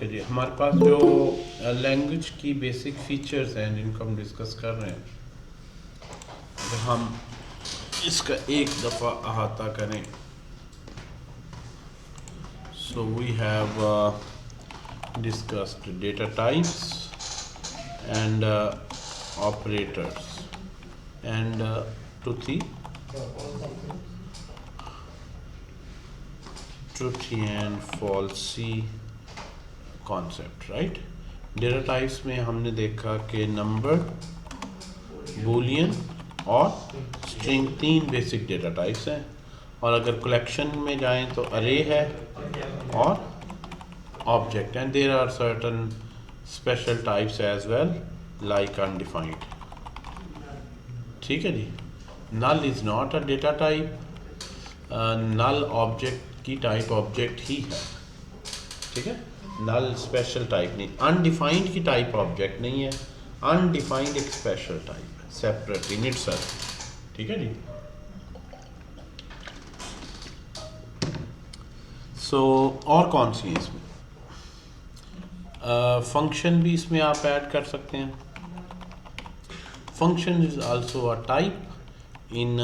Okay जी, हमारे पास जो language की बेसिक फीचर्स हैं जिनको हम डिस्कस कर रहे हैं, अगर हम इसका एक दफ़ा अहाता करें, so we have discussed data types and operators and truthy and falsy concept, right. Data types में हमने देखा कि नंबर, बूलियन और स्ट्रिंग 3 बेसिक डेटा टाइप्स हैं, और अगर कलेक्शन में जाएं तो अरे है और object, and there are certain special types as well like undefined. ठीक है जी। Null is not a data type, null object की टाइप ऑब्जेक्ट ही है। ठीक है, नल स्पेशल टाइप नहीं, अनडिफाइंड की टाइप ऑब्जेक्ट नहीं है, अनडिफाइंड एक स्पेशल टाइप है, सेपरेट इन इटसेल्फ। ठीक है जी। सो और कौन सी है इसमें? फंक्शन भी इसमें आप ऐड कर सकते हैं। Function is also a type in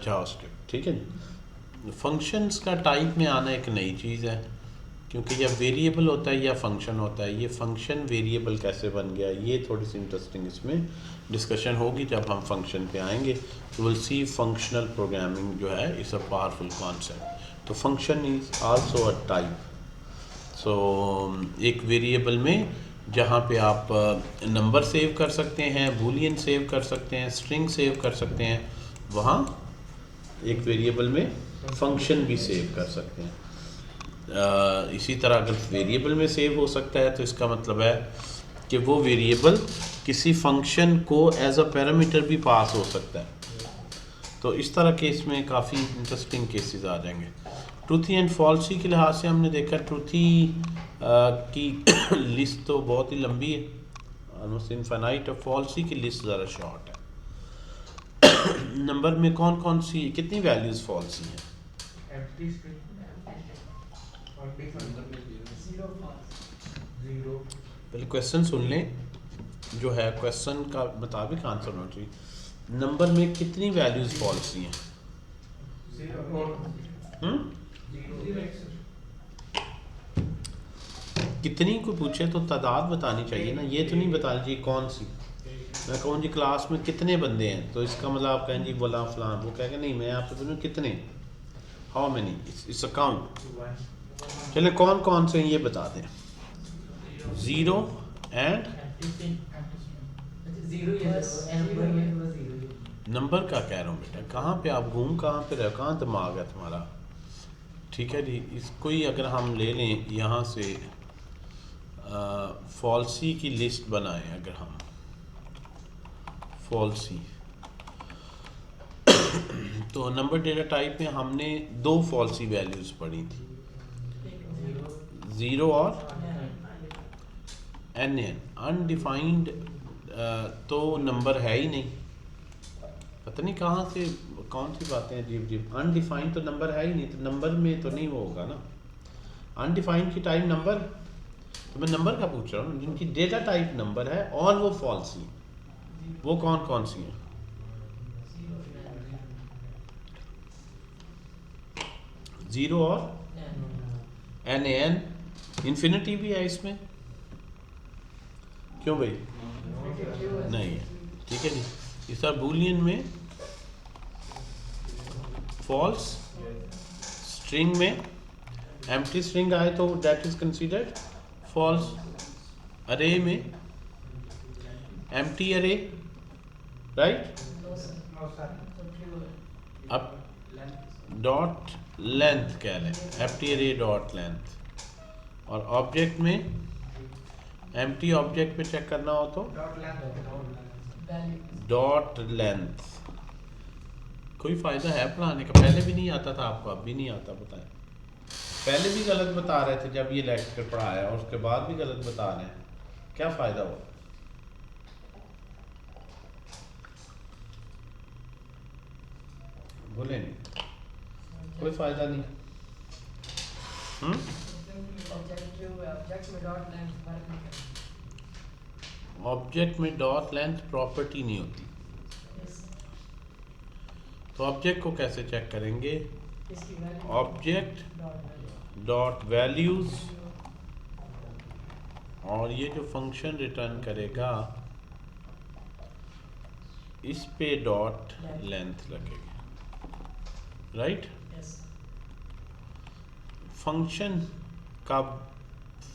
JavaScript. ठीक है जी। फंक्शंस का टाइप में आना एक नई चीज़ है, क्योंकि या वेरिएबल होता है या फंक्शन होता है। ये फंक्शन वेरिएबल कैसे बन गया, ये थोड़ी सी इंटरेस्टिंग इसमें डिस्कशन होगी जब हम फंक्शन पे आएंगे। तो विल सी फंक्शनल प्रोग्रामिंग जो है इज़ अ पावरफुल कॉन्सेप्ट। तो function is also a type. So एक वेरिएबल में जहाँ पे आप नंबर सेव कर सकते हैं, बूलियन सेव कर सकते हैं, स्ट्रिंग सेव कर सकते हैं, वहाँ एक वेरिएबल में फंक्शन भी सेव कर सकते हैं। इसी तरह अगर वेरिएबल में सेव हो सकता है तो इसका मतलब है कि वो वेरिएबल किसी फंक्शन को एज अ पैरामीटर भी पास हो सकता है। तो इस तरह के इसमें काफ़ी इंटरेस्टिंग केसेस आ जाएंगे। ट्रूथी एंड फॉल्सी के लिहाज से हमने देखा ट्रूथी की लिस्ट तो बहुत ही लंबी है, ऑलमोस्ट इनफाइनाइट, और फॉल्सी की लिस्ट ज़रा शॉर्ट है। नंबर में कौन कौन सी कितनी वैल्यूज़ फॉल्सी हैं? पहले क्वेश्चन सुन लें, जो है क्वेश्चन का मुताबिक आंसर होना चाहिए। नंबर में कितनी वैल्यूज़ फॉल्सी हैं? कितनी को पूछे तो तादाद बतानी चाहिए ना, ये तो नहीं बतानी चाहिए कौन सी। मैं कहूँ जी क्लास में कितने बंदे हैं, तो इसका मतलब आप कहें जी बोला फलां, वो कहेंगे नहीं मैं आपसे पूछूँ कितने, हाउ मैनी, इट्स अकाउंट। चले कौन कौन से ये बता दें। ज़ीरो एंड नंबर का कह रहा हूँ बेटा, कहाँ पे आप कहाँ पे रहे, कहाँ दिमाग है तुम्हारा। ठीक है जी। इसको ही अगर हम ले लें यहाँ से फॉल्सी की लिस्ट बनाएं, अगर हम फॉल्सी तो नंबर डेटा टाइप में हमने 2 फॉल्सी वैल्यूज़ पढ़ी थी, 0 और एन। अनडिफाइंड तो नंबर है ही नहीं, पता नहीं कहाँ से कौन सी बातें अजीब अजीब। अनडिफाइंड तो नंबर है ही नहीं, तो नंबर में तो नहीं वो होगा ना। अनडिफाइंड की टाइप नंबर, तो मैं नंबर का पूछ रहा हूँ, जिनकी डेटा टाइप नंबर है और वो फॉल्सी, वो कौन कौन सी हैं? ज़ीरो और एन इन्फिनिटी भी है इसमें, क्यों भाई नहीं है? ठीक है जी। इस तरह बूलियन में फॉल्स, स्ट्रिंग में एम्प्टी स्ट्रिंग आए तो दैट इज कंसीडर्ड फॉल्स, अरे में एम्प्टी अरे, राइट। अब डॉट लेंथ कह लें, एम्प्टी अरे डॉट लेंथ, और ऑब्जेक्ट में एम्प्टी ऑब्जेक्ट पे चेक करना हो तो डॉट लेंथ। कोई फ़ायदा है पढ़ाने का? पहले भी नहीं आता था आपको, अब भी नहीं आता, बताएं। पहले भी गलत बता रहे थे जब ये लेक्चर पढ़ाया, और उसके बाद भी गलत बता रहे हैं, क्या फ़ायदा हुआ? बोले नहीं, कोई फ़ायदा नहीं। ऑब्जेक्ट में डॉट लेंथ प्रॉपर्टी नहीं होती, तो ऑब्जेक्ट को कैसे चेक करेंगे? ऑब्जेक्ट डॉट वैल्यूज, और ये जो फंक्शन रिटर्न करेगा इस पे डॉट लेंथ लगेगी, राइट? फंक्शन कब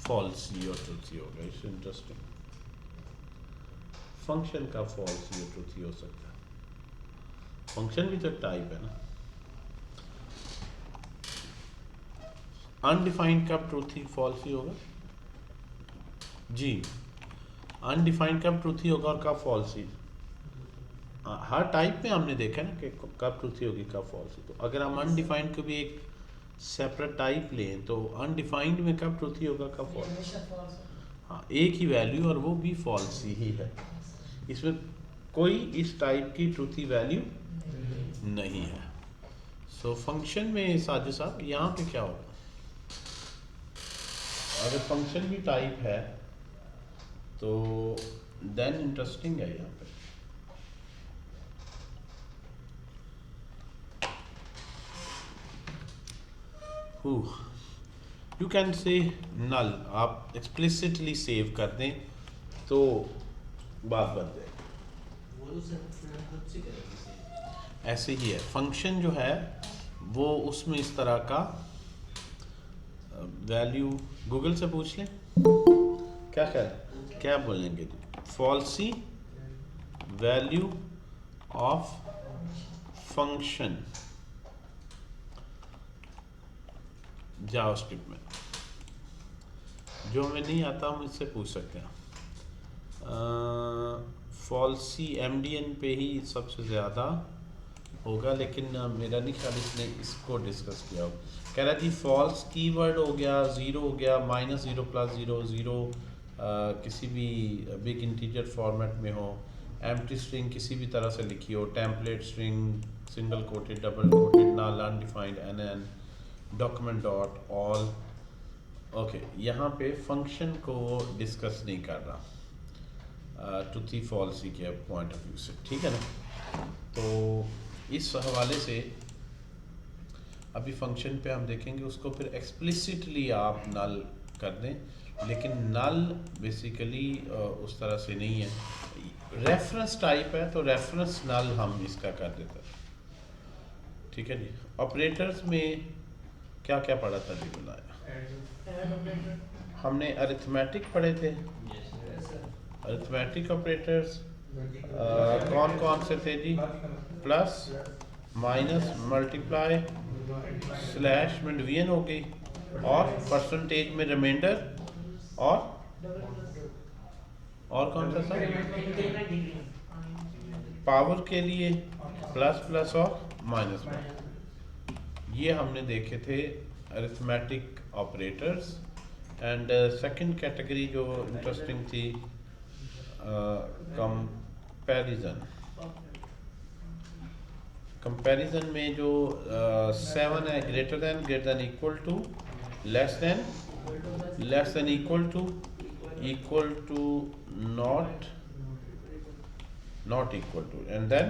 फॉल्सी और ट्रूथी होगा? It's interesting. फंक्शन का फॉल्सी और ट्रूथी हो सकता है, फंक्शन भी तो टाइप है ना। अनडिफाइंड कब ट्रूथी फॉल्सी होगा? जी, अनडिफाइंड कब ट्रूथी होगा और कब फॉल्सी? हर टाइप में हमने देखा ना कि कब ट्रूथी होगी कब फॉल्सी। तो अगर हम अनडिफाइंड को भी एक सेपरेट टाइप लें तो अनडिफाइंड में कब ट्रूथी होगा कब फॉल्स? हाँ, एक ही वैल्यू और वो भी फॉल्स ही है, इसमें कोई इस टाइप की ट्रूथी वैल्यू नहीं है। सो फंक्शन में साजिद साहब यहाँ पे क्या होगा? अगर फंक्शन भी टाइप है तो देन इंटरेस्टिंग है यहाँ पे। यू कैन से नल, आप एक्सप्लिसिटली सेव कर दें तो बात बन जाएगी। ऐसे ही है फंक्शन जो है वो, उसमें इस तरह का वैल्यू गूगल से पूछ लें क्या बोलेंगे? Falsies value of function JavaScript में। जो हमें नहीं आता हम इससे पूछ सकते हैं। फॉल्सी एमडीएन पे ही सबसे ज़्यादा होगा, लेकिन मेरा नहीं ख्याल इसने इसको डिस्कस किया हो। कह रहा जी फॉल्स कीवर्ड हो गया, ज़ीरो हो गया, -0 +0 0, किसी भी बिग इंटीजर फॉर्मेट में हो, एम्प्टी स्ट्रिंग किसी भी तरह से लिखी हो, template string, single quoted, double quoted, null, undefined, NaN, document dot, all. Okay, यहाँ पे फंक्शन को डिस्कस नहीं कर रहा ट्रूथी फॉल्सी के पॉइंट ऑफ व्यू से, ठीक है ना। तो इस हवाले से अभी फंक्शन पे हम देखेंगे, उसको फिर एक्सप्लिसिटली आप नल कर दें, लेकिन नल बेसिकली उस तरह से नहीं है। रेफरेंस टाइप है तो रेफरेंस नल हम इसका कर देते हैं, ठीक है जी। ऑपरेटर्स में क्या क्या पढ़ा था जी? बनाया हमने अरिथमेटिक पढ़े थे। अरिथमेटिक ऑपरेटर्स कौन कौन से थे जी? प्लस, माइनस, मल्टीप्लाई, स्लैश में डिवीजन हो गई, और परसेंटेज में रिमाइंडर, और कौन सा था? पावर के लिए प्लस प्लस और माइनस माइनस। ये हमने देखे थे arithmetic operators. And second category जो इंटरेस्टिंग थी, कंपैरिजन। कंपैरिजन में जो 7 है, greater than equal to, less than equal to, not equal to, and then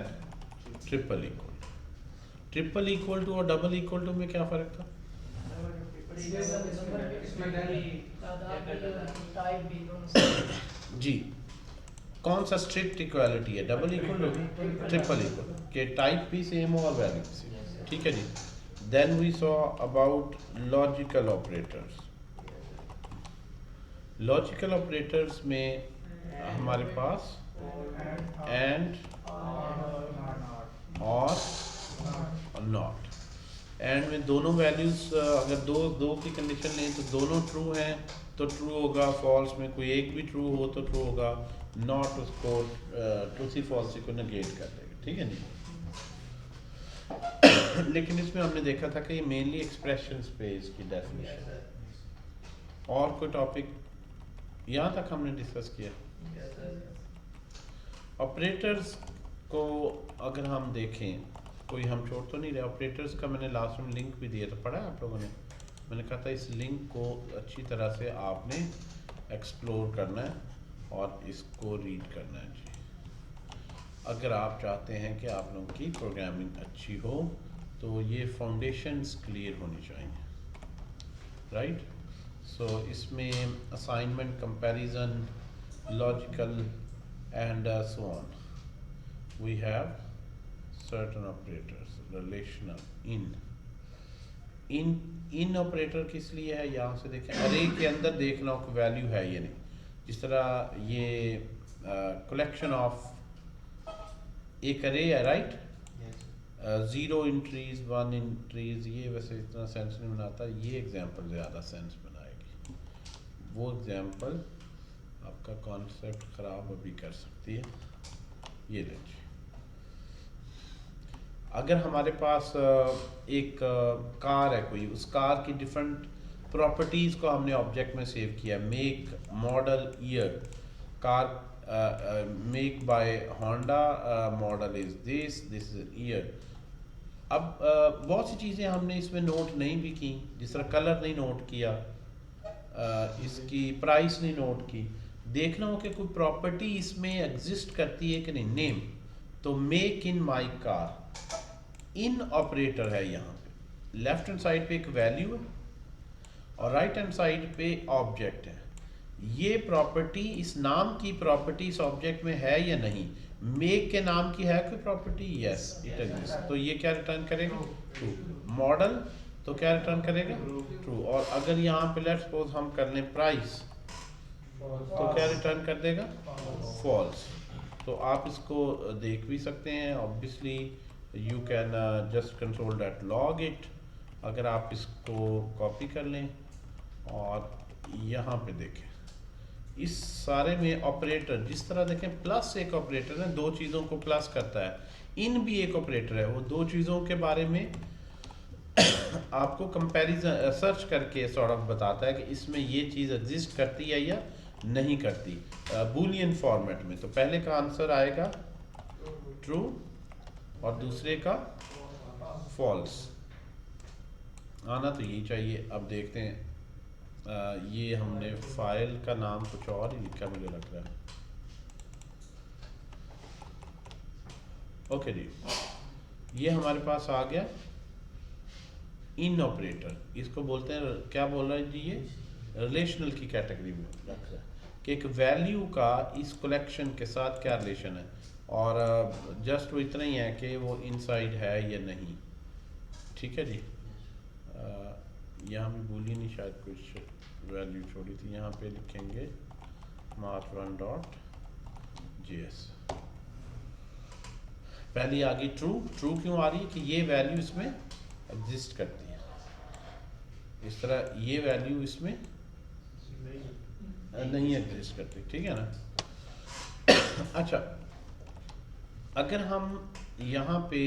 triple equal to और डबल इक्वल टू में क्या फ़र्क था? जी, कौन सा स्ट्रिक्ट इक्वालिटी है? Double equal to, triple equal, के टाइप भी सेम हो और वैल्यू भी सेम, ठीक है जी। Then we saw about logical operators. Logical operators में हमारे पास एंड, और नॉट। एंड में दोनों वैल्यूज अगर दो की कंडीशन लें तो दोनों ट्रू हैं तो ट्रू होगा, फॉल्स में कोई एक भी ट्रू हो तो ट्रू होगा, नॉट उसको ट्रूथी फॉल्सी को नेगेट कर देगा, ठीक है जी। लेकिन इसमें हमने देखा था कि ये मेनली एक्सप्रेशंस पे इसकी डेफिनेशन है। और कोई टॉपिक यहाँ तक हमने डिस्कस किया? ऑपरेटर्स को अगर हम देखें, कोई हम छोड़ तो नहीं रहे। ऑपरेटर्स का मैंने लास्ट में लिंक भी दिया था, पढ़ा है आप लोगों ने? मैंने कहा था इस लिंक को अच्छी तरह से आपने एक्सप्लोर करना है और इसको रीड करना है जी, अगर आप चाहते हैं कि आप लोगों की प्रोग्रामिंग अच्छी हो तो ये फाउंडेशंस क्लियर होनी चाहिए, राइट। सो इसमें assignment, comparison, logical and so on, we have certain operators, relational, in operator किस लिए है, यहाँ से देखें अरे के अंदर देखना हो कि वैल्यू है ये नहीं, जिस तरह ये कलेक्शन ऑफ एक अरे है, राइट, 0 इंट्रीज 1 इंट्रीज, ये वैसे इतना सेंस नहीं बनाता, ये एग्जांपल ज़्यादा सेंस बनाएगी, वो एग्जांपल आपका कॉन्सेप्ट ख़राब अभी कर सकती है। ये लीजिए, अगर हमारे पास एक कार है कोई, उस कार की डिफरेंट प्रॉपर्टीज़ को हमने ऑब्जेक्ट में सेव किया, make, model, year, car make by Honda, model is this is year. अब बहुत सी चीज़ें हमने इसमें नोट नहीं भी की, जिस तरह कलर नहीं नोट किया, इसकी प्राइस नहीं नोट की, देखना हो कि कोई प्रॉपर्टी इसमें एग्जिस्ट करती है कि नहीं। नेम, तो make in my car, in operator है यहाँ पे, लेफ्ट हैंड साइड पे एक वैल्यू है और राइट हैंड साइड पे ऑब्जेक्ट है। ये प्रॉपर्टी, इस नाम की प्रॉपर्टी इस ऑब्जेक्ट में है या नहीं। मेक के नाम की है कोई प्रॉपर्टी, यस इट एग्जिस्ट, तो ये क्या रिटर्न करेगा, ट्रू। मॉडल तो क्या रिटर्न करेगा, ट्रू। और अगर यहाँ पे लेट्स सपोज हम कर लें प्राइस, तो क्या रिटर्न कर देगा, फॉल्स। तो आप इसको देख भी सकते हैं, obviously you can just control that log it. अगर आप इसको कॉपी कर लें और यहाँ पे देखें, इस सारे में ऑपरेटर जिस तरह देखें, प्लस एक ऑपरेटर है, दो चीज़ों को प्लस करता है, इन भी एक ऑपरेटर है, वो दो चीज़ों के बारे में आपको कंपैरिजन सर्च करके सॉर्ट ऑफ बताता है कि इसमें ये चीज़ एग्जिस्ट करती है या नहीं करती, बूलियन फॉर्मेट में। तो पहले का आंसर आएगा ट्रू और दूसरे का फॉल्स, आना तो यही चाहिए। अब देखते हैं, ये हमने फाइल का नाम कुछ और ही लिखा मुझे लग रहा है। ओके जी, ये हमारे पास आ गया इन ऑपरेटर, इसको बोलते हैं, क्या बोल रहा है जी, ये रिलेशनल की कैटेगरी में रख रहा है कि एक वैल्यू का इस कलेक्शन के साथ क्या रिलेशन है, और जस्ट वो इतना ही है कि वो इनसाइड है या नहीं। ठीक है जी, यहाँ भी भूली नहीं, शायद कुछ वैल्यू छोड़ी थी, यहाँ पे लिखेंगे mark1.js। पहली आ गई ट्रू। ट्रू क्यों आ रही है कि ये वैल्यू इसमें एग्जिस्ट करती है, इस तरह ये वैल्यू इसमें नहीं एग्जिस्ट करती, ठीक है ना। अच्छा, अगर हम यहाँ पे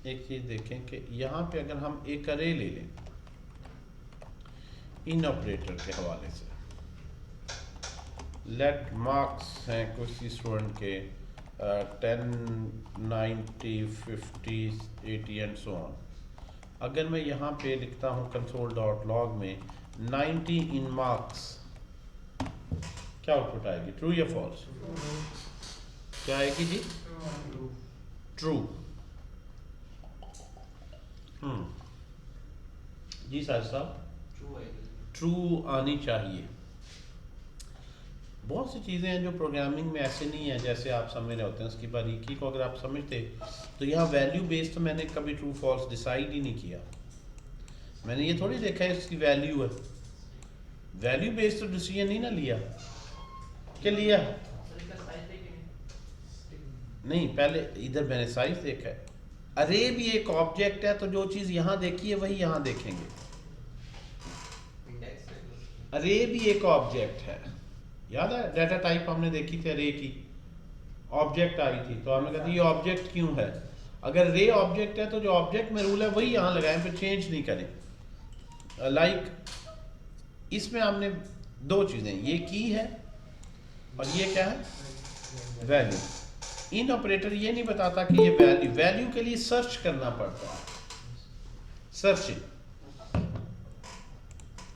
एक चीज देखें कि यहाँ पे अगर हम एक अरे ले लें इन ऑपरेटर के हवाले से, लेट मार्क्स हैं कुछ स्टूडेंट के 10, 90, 50, 80 एंड सो ऑन। अगर मैं यहाँ पे लिखता हूँ console.log में 90 इन मार्क्स, क्या आउटपुट आएगी, ट्रू या फॉल्स? क्या आएगी जी, ट्रू। जी सर साहब, ट्रू आनी चाहिए। बहुत सी चीज़ें हैं जो प्रोग्रामिंग में ऐसे नहीं है जैसे आप समझ रहे होते हैं, उसकी बारीकी को अगर आप समझते तो यहाँ वैल्यू बेस्ड तो मैंने कभी ट्रू फॉल्स डिसाइड ही नहीं किया। मैंने ये थोड़ी देखा है इसकी वैल्यू है, वैल्यू बेस्ड तो डिसीजन नहीं ना लिया, क्या लिया? नहीं, पहले इधर मैंने साइज देखा है। अरे भी एक ऑब्जेक्ट है, तो जो चीज़ यहाँ देखी है वही यहाँ देखेंगे। अरे भी एक ऑब्जेक्ट है, याद है डाटा टाइप हमने देखी थी, अरे की ऑब्जेक्ट आई थी, तो हमने कहा ये ऑब्जेक्ट क्यों है। अगर रे ऑब्जेक्ट है तो जो ऑब्जेक्ट में रूल है वही यहाँ लगाएं, फिर चेंज नहीं करें। लाइक इसमें हमने दो चीज़ें, ये की है और ये क्या है, वैल्यू। इन ऑपरेटर ये नहीं बताता कि ये वैल्यू के लिए सर्च करना पड़ता है, सर्चिंग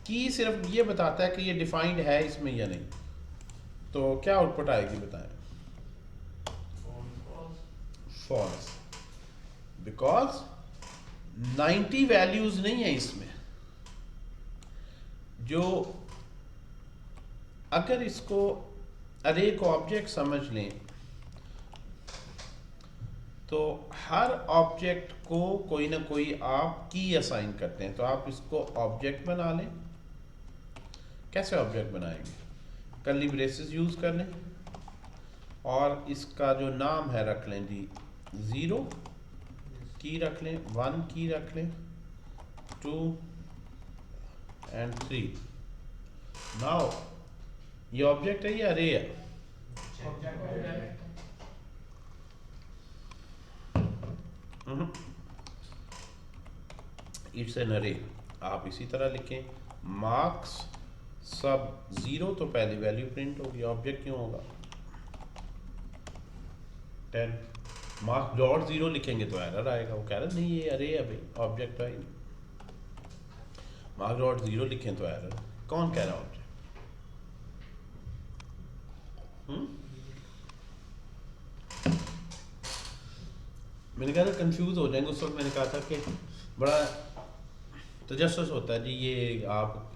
की सिर्फ ये बताता है कि ये डिफाइंड है इसमें या नहीं, तो क्या आउटपुट आएगी बताएं? फॉल्स, बिकॉज 90 वैल्यूज नहीं है इसमें। जो अगर इसको अरे को ऑब्जेक्ट समझ लें तो हर ऑब्जेक्ट को कोई ना कोई आप की असाइन करते हैं, तो आप इसको ऑब्जेक्ट बना लें। कैसे ऑब्जेक्ट बनाएंगे? कर्ली ब्रेसेस यूज कर लें और इसका जो नाम है रख लें जी 0 की रख लें, 1 की रख लें, 2 एंड 3। नाउ ये ऑब्जेक्ट है या अरे है? इट्स एन अरे। आप इसी तरह लिखें मार्क्स सब 0 तो पहली वैल्यू प्रिंट होगी, ऑब्जेक्ट क्यों होगा 10। मार्क्स डॉट 0 लिखेंगे तो एरर आएगा, वो कह रहा नहीं ये अरे है भाई, ऑब्जेक्ट है नहीं। मार्क्स डॉट 0 लिखें तो एरर। कौन कह रहा ऑब्जेक्ट? मैंने कहा था कंफ्यूज हो जाएंगे। उस वक्त मैंने कहा था कि बड़ा तजस्सुस होता है जी, ये आप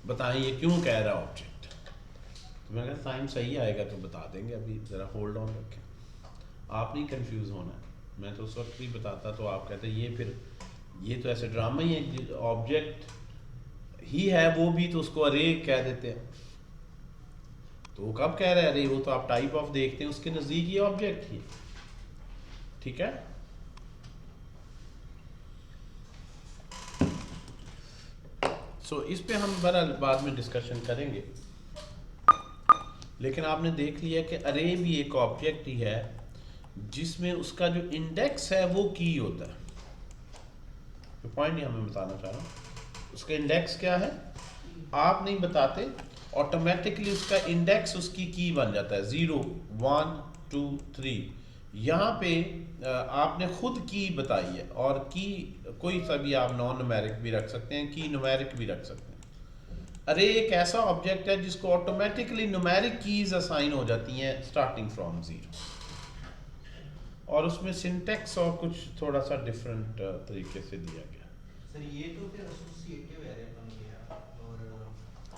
बताएं ये क्यों कह रहा है ऑब्जेक्ट। तो मैंने कहा साइन सही आएगा तो बता देंगे, अभी ज़रा होल्ड ऑन रखें, आप नहीं कंफ्यूज होना। मैं तो उस वक्त भी बताता तो आप कहते ये फिर ये तो ऐसे ड्रामा ही है, ऑब्जेक्ट ही है वो भी तो उसको अरे कह देते हैं। तो वो कब कह रहे हैं अरे? वो तो आप टाइप ऑफ देखते हैं उसके नज़दीक ये ऑब्जेक्ट ही, ठीक है। सो इस पे हम बहरहाल बाद में डिस्कशन करेंगे, लेकिन आपने देख लिया कि अरे भी एक ऑब्जेक्ट ही है जिसमें उसका जो इंडेक्स है वो की होता है। तो पॉइंट नहीं हमें बताना चाह रहा हूँ, उसका इंडेक्स क्या है आप नहीं बताते, ऑटोमेटिकली उसका इंडेक्स उसकी की बन जाता है 0 1 2 3। यहाँ पे आपने खुद की बताई है, और की कोई सा भी आप नॉन न्यूमेरिक भी रख सकते हैं, की न्यूमेरिक भी रख सकते हैं। अरे एक ऐसा ऑब्जेक्ट है जिसको ऑटोमेटिकली न्यूमेरिक कीज असाइन हो जाती हैं स्टार्टिंग फ्रॉम 0, और उसमें सिंटेक्स और कुछ थोड़ा सा डिफरेंट तरीके से दिया गया। सर ये तो फिर एसोसिएटिव वेरिएबल बन गया, और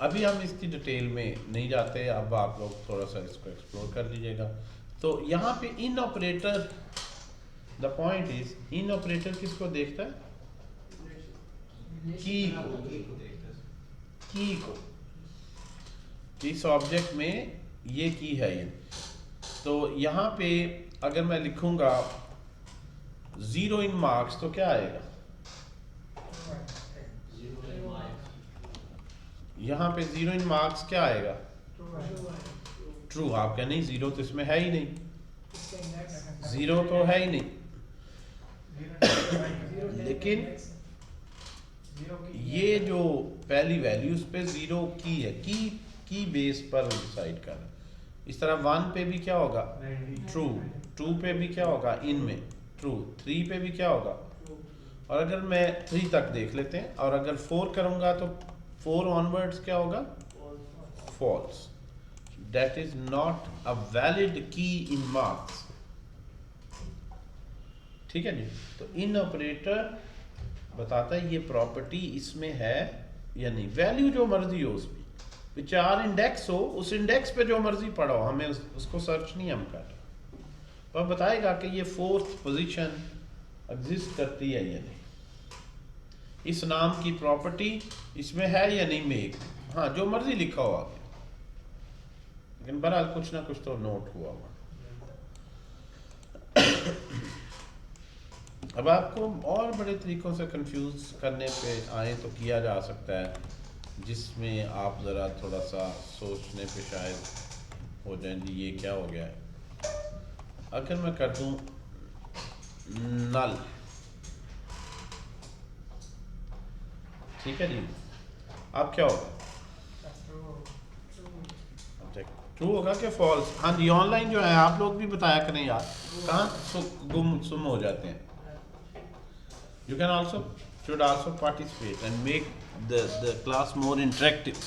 अभी हम इसकी डिटेल में नहीं जाते, अब आप लोग थोड़ा सा इसको एक्सप्लोर कर लीजिएगा। तो यहाँ पे in operator, the point is in operator किसको देखता है? की को, की को। इस ऑब्जेक्ट में ये की है ये। तो यहाँ पे अगर मैं लिखूंगा 0 इन मार्क्स तो क्या आएगा? यहाँ पे 0 इन मार्क्स क्या आएगा? ट्रू। आप क्या नहीं 0 तो इसमें है ही नहीं, 0 तो है ही नहीं। लेकिन ये जो पहली वैल्यू उस पे 0 की है, की बेस पर डिसाइड कर। इस तरह 1 पे भी क्या होगा? ट्रू। 2 पे भी क्या होगा? इनमें ट्रू। 3 पे भी क्या होगा? और अगर मैं 3 तक देख लेते हैं, और अगर 4 करूंगा तो 4 ऑनवर्ड्स क्या होगा? False. That is not a valid key in marks। ठीक है जी। तो इन ऑपरेटर बताता है ये प्रॉपर्टी इसमें है या नहीं। वैल्यू जो मर्जी हो उसमें, विचार इंडेक्स हो, उस इंडेक्स पे जो मर्जी पढ़ो, हमें उसको सर्च नहीं हम कर, पर बताएगा कि ये 4th पोजीशन एग्जिस्ट करती है या नहीं। इस नाम की प्रॉपर्टी इसमें है या नहीं मेक, हाँ जो मर्जी लिखा हो आगे, लेकिन बहरहाल कुछ ना कुछ तो नोट हुआ होगा। अब आपको और बड़े तरीकों से कंफ्यूज करने पे आए तो किया जा सकता है, जिसमें आप ज़रा थोड़ा सा सोचने पे शायद हो जाए जी ये क्या हो गया है। अगर मैं कर दूं नल, ठीक है जी, अब क्या होगा? ट्रू होगा कि फॉल्स? हाँ जी, ऑनलाइन जो है आप लोग भी बताया करें यार, कहाँ गुम सुम हो जाते हैं। You can also should also participate and make the class more interactive.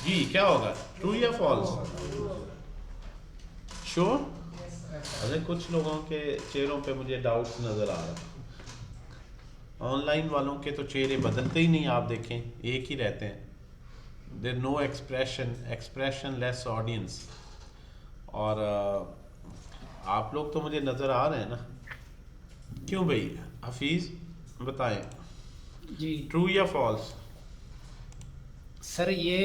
जी क्या होगा, ट्रू या फॉल्स? श्योर? अरे कुछ लोगों के चेहरों पे मुझे डाउट्स नज़र आ रहे हैं। ऑनलाइन वालों के तो चेहरे बदलते ही नहीं, आप देखें एक ही रहते हैं। There no expression less audience. और आप लोग तो मुझे नज़र आ रहे हैं ना, क्यों भाई? हफीज़ बताएं जी ट्रू या फॉल्स? सर, ये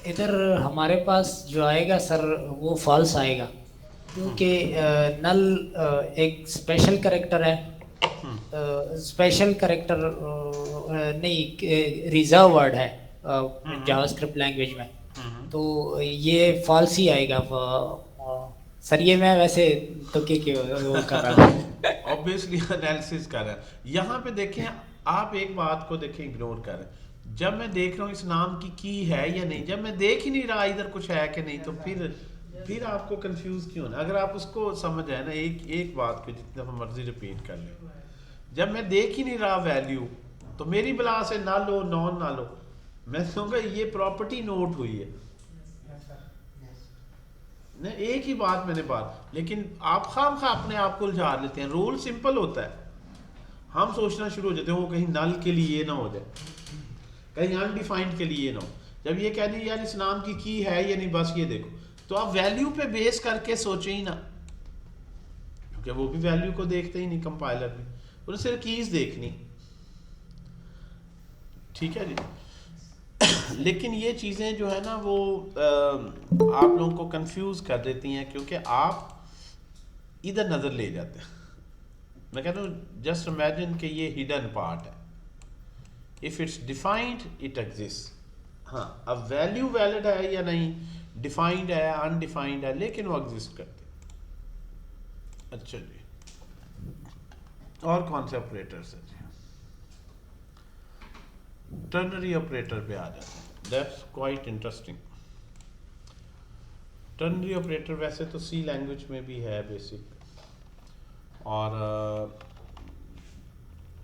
इधर हमारे पास जो आएगा सर वो फॉल्स आएगा, क्योंकि नल एक स्पेशल कैरेक्टर है। स्पेशल कैरेक्टर नहीं, रिजर्व वर्ड है जावास्क्रिप्ट लैंग्वेज में, तो ये फॉल्स ही आएगा। सर ये मैं वैसे तो के वो कर रहा हूँ। ऑब्वियसली एनालिसिस कर रहे हैं। यहाँ पे देखें, आप एक बात को देखें, इग्नोर कर रहे हैं। जब मैं देख रहा हूँ इस नाम की है या नहीं, जब मैं देख ही नहीं रहा इधर कुछ है कि नहीं, तो फिर आपको कंफ्यूज क्यों ना? अगर आप उसको समझ आए ना, एक बात को जितना मर्जी रिपीट कर ले, जब मैं देख ही नहीं रहा वैल्यू, तो मेरी बला से ना लो नॉन ना लो, मैं कहूँगा ये प्रॉपर्टी नोट हुई है ना, एक ही बात मैंने बात। लेकिन आप खाम खा अपने आप को उलझा लेते हैं। रूल सिंपल होता है, हम सोचना शुरू हो जाते हैं वो कहीं नल के लिए ना हो जाए, कहीं अनडिफाइंड के लिए ना हो। जब ये कह दी यार इस नाम की है या नहीं, बस ये देखो, तो आप वैल्यू पे बेस करके सोचे ही ना, क्योंकि वो भी वैल्यू को देखते ही नहीं, कंपाइलर भी, उन्हें सिर्फ कीज देखनी। ठीक है जी। लेकिन ये चीज़ें जो है ना वो आप लोगों को कंफ्यूज कर देती हैं, क्योंकि आप इधर नज़र ले जाते हैं। मैं कहता हूँ जस्ट इमेजिन कि ये हिडन पार्ट है, if it's defined it exist. हाँ, अब वैल्यू वैलिड है या नहीं, डिफाइंड है अनडिफाइंड है, लेकिन वो एग्जिस्ट करते। अच्छा जी, और कौन से ऑपरेटर्स हैं जी? टर्नरी ऑपरेटर पे आ जाते हैं। That's quite interesting. Ternary operator वैसे तो सी लैंग्वेज में भी है बेसिक, और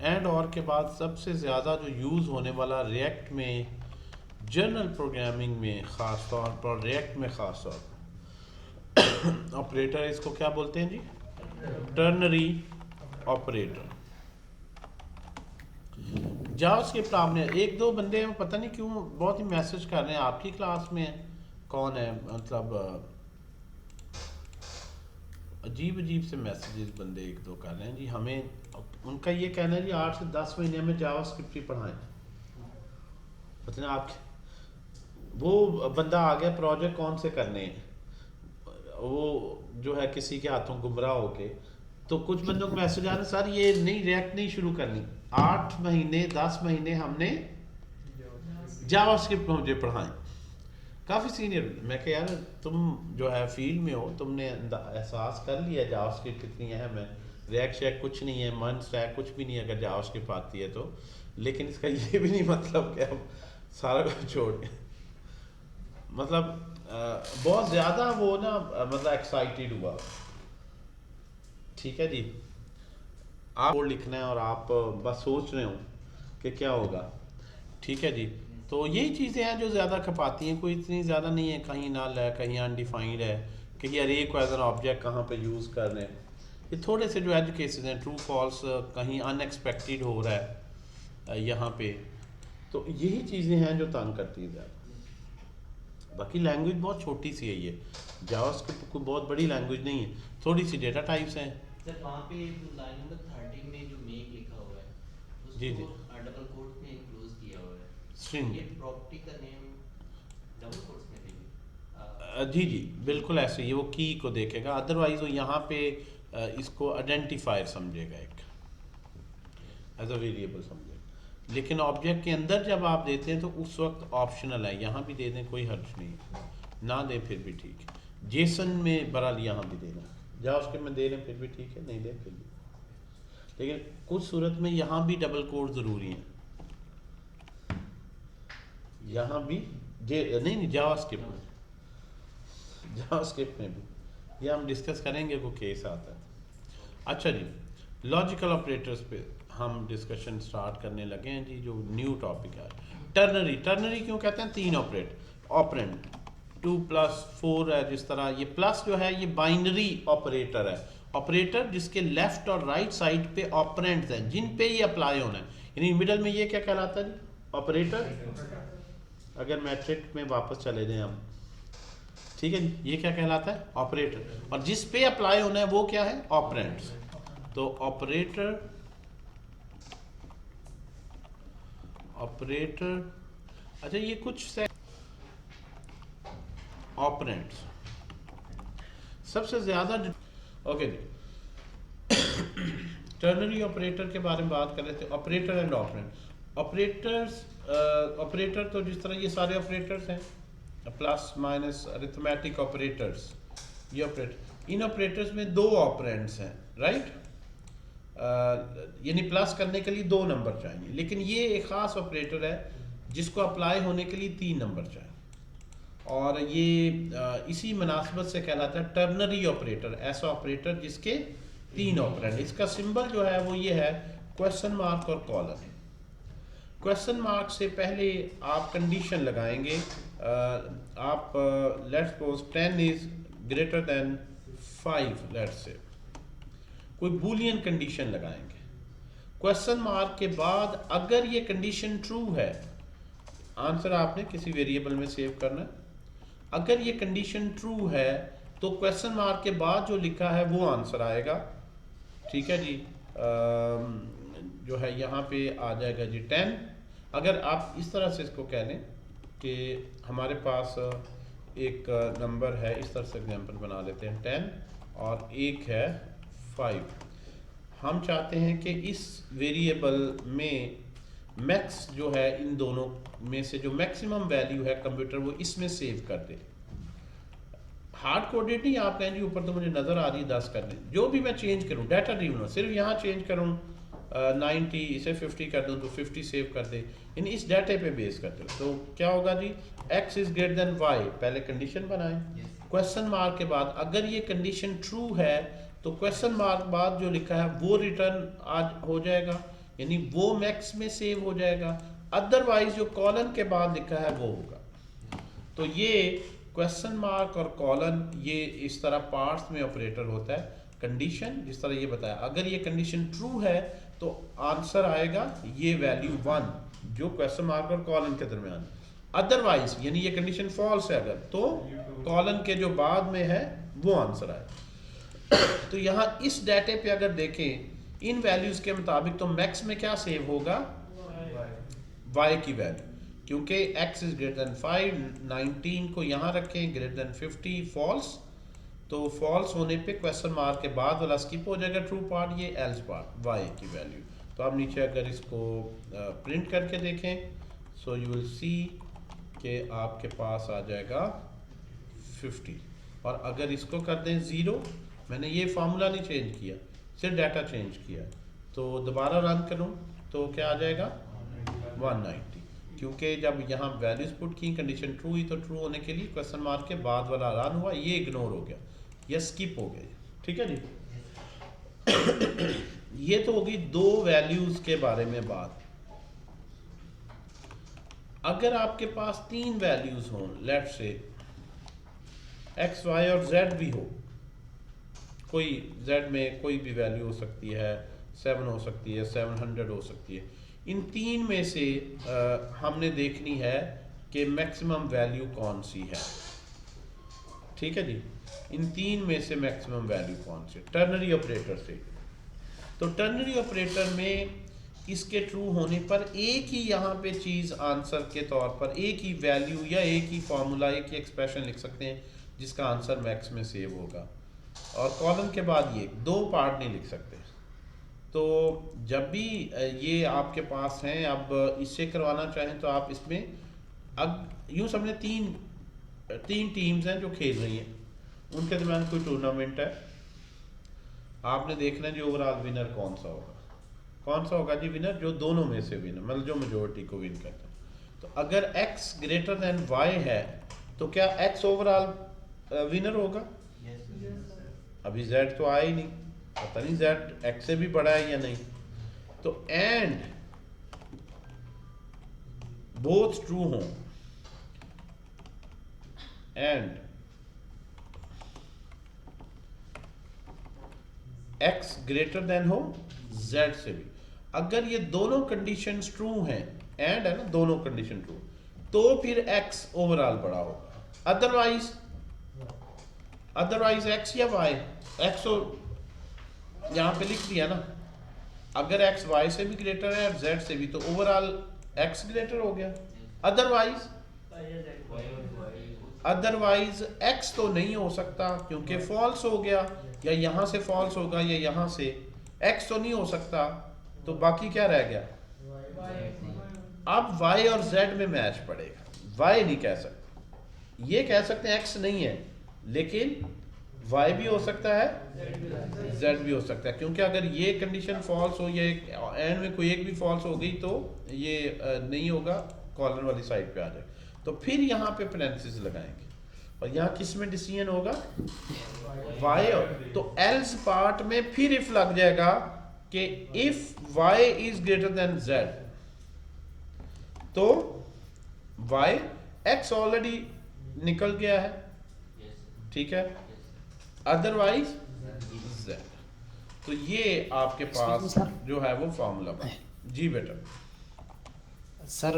एंड और के बाद सबसे ज़्यादा जो यूज़ होने वाला रिएक्ट में, जनरल प्रोग्रामिंग में ख़ास तौर पर, रिएक्ट में ख़ास तौर पर ऑपरेटर, इसको क्या बोलते हैं जी? Ternary operator. जावास्क्रिप्ट आपने एक दो बंदे हैं, पता नहीं क्यों बहुत ही मैसेज कर रहे हैं, आपकी क्लास में कौन है, मतलब अजीब से मैसेजेस बंदे एक दो कर रहे हैं जी। हमें उनका ये कहना है जी 8 से 10 महीने में जावास्क्रिप्ट ही पढ़ाएं। पता नहीं आप, वो बंदा आ गया प्रोजेक्ट कौन से करने हैं, वो जो है किसी के हाथों गुमराह होके, तो कुछ बंदों को मैसेज आ रहे हैं, सर ये नहीं रिएक्ट नहीं शुरू करनी, 8 महीने 10 महीने हमने जावास्क्रिप्ट मुझे पढ़ाएं। काफ़ी सीनियर। मैं कह यार तुम जो है फील्ड में हो, तुमने एहसास कर लिया जावास्क्रिप्ट कितनी अहम है, रिएक्ट शैक कुछ नहीं है, मन स्टैक कुछ भी नहीं है अगर जावास्क्रिप्ट आती है तो। लेकिन इसका ये भी नहीं मतलब कि हम सारा कुछ छोड़ के, मतलब बहुत ज़्यादा वो ना, मतलब एक्साइटेड हुआ। ठीक है जी, आप बोर्ड लिखना है और आप बस सोच रहे हो कि क्या होगा। ठीक है जी, तो यही चीज़ें हैं जो ज़्यादा खपाती हैं, कोई इतनी ज़्यादा नहीं है, कहीं नल है कहीं अनडिफाइंड है, कहीं अरे को एज एन ऑब्जेक्ट कहाँ पे यूज़ कर रहे हैं। ये थोड़े से जो एज केसेस हैं, ट्रू फॉल्स कहीं अनएक्सपेक्टेड हो रहा है यहाँ पे, तो यही चीज़ें हैं जो तंग करती हैं ज़्यादा। बाकी लैंग्वेज बहुत छोटी सी है ये, जावास्क्रिप्ट कोई बहुत बड़ी लैंग्वेज नहीं है, थोड़ी सी डेटा टाइप्स हैं। सर वहाँ पे लाइन नंबर 13 में जो मेक लिखा हुआ है, उसको जी जी, डबल कोट में क्लोज किया हुआ है, स्ट्रिंग। ये प्रॉपर्टी का नेम डबल कोट्स में देंगे। जी जी बिल्कुल ऐसे ही, वो की को देखेगा, अदरवाइज वो यहाँ पे इसको आइडेंटिफायर समझेगा, एक एज अ वेरिएबल समझेगा। लेकिन ऑब्जेक्ट के अंदर जब आप देते हैं तो उस वक्त ऑप्शनल है, यहाँ भी दे दें कोई हर्ज नहीं, ना दें फिर भी ठीक है। जेसन में बहरहाल यहाँ भी देना, जावास्क्रिप्ट में दे रहे फिर भी ठीक है, नहीं दे फिर भी, लेकिन कुछ सूरत में यहाँ भी डबल कोड ज़रूरी है। यहाँ भी नहीं जावास्क्रिप्ट में, जावास्क्रिप्ट में भी, ये हम डिस्कस करेंगे, वो केस आता है। अच्छा जी, लॉजिकल ऑपरेटर्स पे हम डिस्कशन स्टार्ट करने लगे हैं जी, जो न्यू टॉपिक है टर्नरी। टर्नरी क्यों कहते हैं? 3 ऑपरेंड 2 + 4 है, जिस तरह ये प्लस जो है ये बाइनरी ऑपरेटर है, ऑपरेटर जिसके लेफ्ट और राइट साइड पे ऑपरेंड्स हैं जिन पे ये अप्लाई होना है, यानी मिडल में ये क्या कहलाता है? ऑपरेटर। अगर मैट्रिक में वापस चले जाएं हम, ठीक है, ये क्या कहलाता है? ऑपरेटर। और जिस पे अप्लाई होना है वो क्या है? ऑपरेंड्स। तो ऑपरेटर अच्छा ये कुछ से ऑपरेंड्स सबसे ज्यादा ओके जी। टर्नरी ऑपरेटर के बारे में बात कर रहे थे, ऑपरेटर एंड ऑपरेंड। ऑपरेटर तो जिस तरह ये सारे ऑपरेटर्स हैं, प्लस माइनस अरिथमेटिक ऑपरेटर्स, ये ऑपरेटर, इन ऑपरेटर्स में 2 ऑपरेंड्स हैं, राइट? यानी प्लस करने के लिए 2 नंबर चाहिए, लेकिन ये एक ख़ास ऑपरेटर है जिसको अप्लाई होने के लिए 3 नंबर चाहिए, और ये इसी मुनासिबत से कहलाता है टर्नरी ऑपरेटर, ऐसा ऑपरेटर जिसके 3 ऑपरेंड। इसका सिंबल जो है वो ये है क्वेश्चन मार्क और कॉलन। क्वेश्चन मार्क से पहले आप कंडीशन लगाएंगे, आप let's suppose 10 is greater then 5, let's say कोई बूलियन कंडीशन लगाएंगे। क्वेश्चन मार्क के बाद अगर ये कंडीशन ट्रू है, आंसर आपने किसी वेरिएबल में सेव करना है, अगर ये कंडीशन ट्रू है तो क्वेश्चन मार्क के बाद जो लिखा है वो आंसर आएगा, ठीक है जी। जो है यहाँ पे आ जाएगा जी 10। अगर आप इस तरह से इसको कह लें कि हमारे पास एक नंबर है, इस तरह से एग्जांपल बना लेते हैं 10 और एक है 5। हम चाहते हैं कि इस वेरिएबल में मैक्स जो है, इन दोनों में से जो मैक्सिमम वैल्यू है कंप्यूटर वो इसमें सेव कर दे। हार्ड कोडेड नहीं, आप कहें जी ऊपर तो मुझे नज़र आ रही 10 करने, जो भी मैं चेंज करूं डाटा ड्रिवन, सिर्फ यहाँ चेंज करूं 90 इसे 50 कर दूं तो 50 सेव कर दे, यानी इस डाटे पे बेस करते हो। तो क्या होगा जी, x is greater than y, पहले कंडीशन बनाएं, क्वेश्चन मार्क के बाद अगर ये कंडीशन ट्रू है तो क्वेश्चन मार्क बाद जो लिखा है वो रिटर्न आज हो जाएगा, यानी वो मैक्स में सेव हो जाएगा, अदरवाइज जो कॉलन के बाद लिखा है वो होगा। तो ये क्वेश्चन मार्क और कॉलन ये इस तरह पार्ट्स में ऑपरेटर होता है। कंडीशन जिस तरह ये बताया, अगर ये कंडीशन ट्रू है तो आंसर आएगा ये वैल्यू 1 जो क्वेश्चन मार्क और कॉलन के दरमियान, अदरवाइज यानी ये कंडीशन फॉल्स है अगर, तो कॉलन के जो बाद में है वो आंसर आएगा। तो यहाँ इस डाटे पे अगर देखें इन वैल्यूज के मुताबिक तो मैक्स में क्या सेव होगा? y की वैल्यू, क्योंकि x इज ग्रेटर देन 5, 19 को यहाँ रखें ग्रेटर देन 50, फॉल्स, तो फॉल्स होने पे क्वेश्चन मार्क के बाद वाला स्किप हो जाएगा, ट्रू पार्ट ये एल्स पार्ट y की वैल्यू। तो आप नीचे अगर इसको प्रिंट करके देखें सो यू विल सी कि आपके पास आ जाएगा 50, और अगर इसको कर दें 0, मैंने ये फार्मूला नहीं चेंज किया, सिर्फ डाटा चेंज किया, तो दोबारा रन करूं तो क्या आ जाएगा 190, क्योंकि जब यहाँ वैल्यूज पुट की कंडीशन ट्रू हुई तो ट्रू होने के लिए क्वेश्चन मार्क के बाद वाला रन हुआ, ये इग्नोर हो गया, ये स्किप हो गया, ठीक है जी। ये तो होगी 2 वैल्यूज के बारे में बात। अगर आपके पास 3 वैल्यूज हों, लेट्स से x, y और z भी हो, कोई z में कोई भी वैल्यू हो सकती है, 7 हो सकती है, 700 हो सकती है, इन 3 में से हमने देखनी है कि मैक्सिमम वैल्यू कौन सी है, ठीक है जी। इन 3 में से मैक्सिमम वैल्यू कौन सी, टर्नरी ऑपरेटर से। तो टर्नरी ऑपरेटर में इसके ट्रू होने पर एक ही यहाँ पे चीज़ आंसर के तौर पर एक ही वैल्यू या एक ही फार्मूला, एक ही एक्सप्रेशन लिख सकते हैं जिसका आंसर मैक्स में सेव होगा, और कॉलम के बाद ये 2 पार्ट नहीं लिख सकते। तो जब भी ये आपके पास हैं, अब इससे करवाना चाहें तो आप इसमें, अब यूँ समझे 3 टीम्स हैं जो खेल रही हैं, उनके दरमियान कोई टूर्नामेंट है, आपने देखना है जी ओवरऑल विनर कौन सा होगा। कौन सा होगा जी विनर? जो दोनों में से विनर, मतलब जो मेजोरिटी को विन करता है। तो अगर x ग्रेटर देन y है तो क्या x ओवरऑल विनर होगा? अभी z तो आया ही नहीं, पता नहीं z x से भी बड़ा है या नहीं। तो एंड बोथ ट्रू हों एंड x ग्रेटर देन हो z से भी, अगर ये दोनों कंडीशंस ट्रू हैं, एंड है ना, दोनों कंडीशन ट्रू, तो फिर x ओवरऑल बड़ा होगा। अदरवाइज x या y, x तो यहां पे लिख दिया ना, अगर x y से भी ग्रेटर है और z से भी, तो ओवरऑल x ग्रेटर हो गया। अदरवाइज x तो नहीं हो सकता क्योंकि फॉल्स हो गया, या यहां से फॉल्स होगा या यहां से, x तो नहीं हो सकता, तो बाकी क्या रह गया? अब y और z में मैच पड़ेगा। y नहीं कह सकते, ये कह सकते हैं x नहीं है, लेकिन y भी हो सकता है, z भी हो सकता है, क्योंकि अगर ये कंडीशन फॉल्स हो या एंड में कोई एक भी फॉल्स हो गई तो ये नहीं होगा, कॉर्नर वाली साइड पे आ जाए। तो फिर यहाँ पे पेरेंथेसिस लगाएंगे और यहाँ किस में डिसीजन होगा? y, तो एल्स पार्ट में फिर इफ लग जाएगा कि if y is greater then z, तो y, x ऑलरेडी निकल गया है, ठीक है, अदरवाइज z। तो ये आपके पास जो है वो फॉर्मूला बना। जी बेटा। सर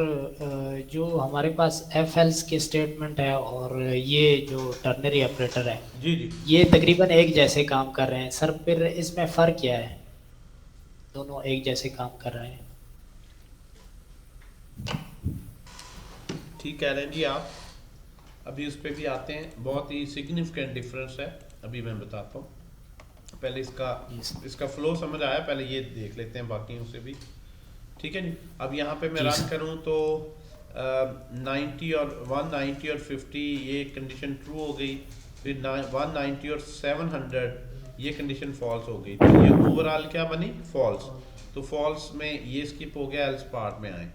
जो हमारे पास एफ एल्स के स्टेटमेंट है और ये जो टर्नरी ऑपरेटर है, जी जी, ये तकरीबन एक जैसे काम कर रहे हैं सर, फिर इसमें फ़र्क क्या है? दोनों एक जैसे काम कर रहे हैं। ठीक कह रहे हैं जी आप। अभी उस पर भी आते हैं, बहुत ही सिग्निफिकेंट डिफरेंस है, अभी मैं बताता हूँ। पहले इसका फ्लो समझ आया, पहले ये देख लेते हैं बाकियों से भी, ठीक है जी। अब यहाँ पे मैं रन करूँ तो 90 और 190 और 50 ये कंडीशन ट्रू हो गई, फिर 190 और 700 ये कंडीशन फॉल्स हो गई, तो ये ओवरऑल क्या बनी? फॉल्स। तो फॉल्स में ये स्किप हो गया, एल्स पार्ट में आए,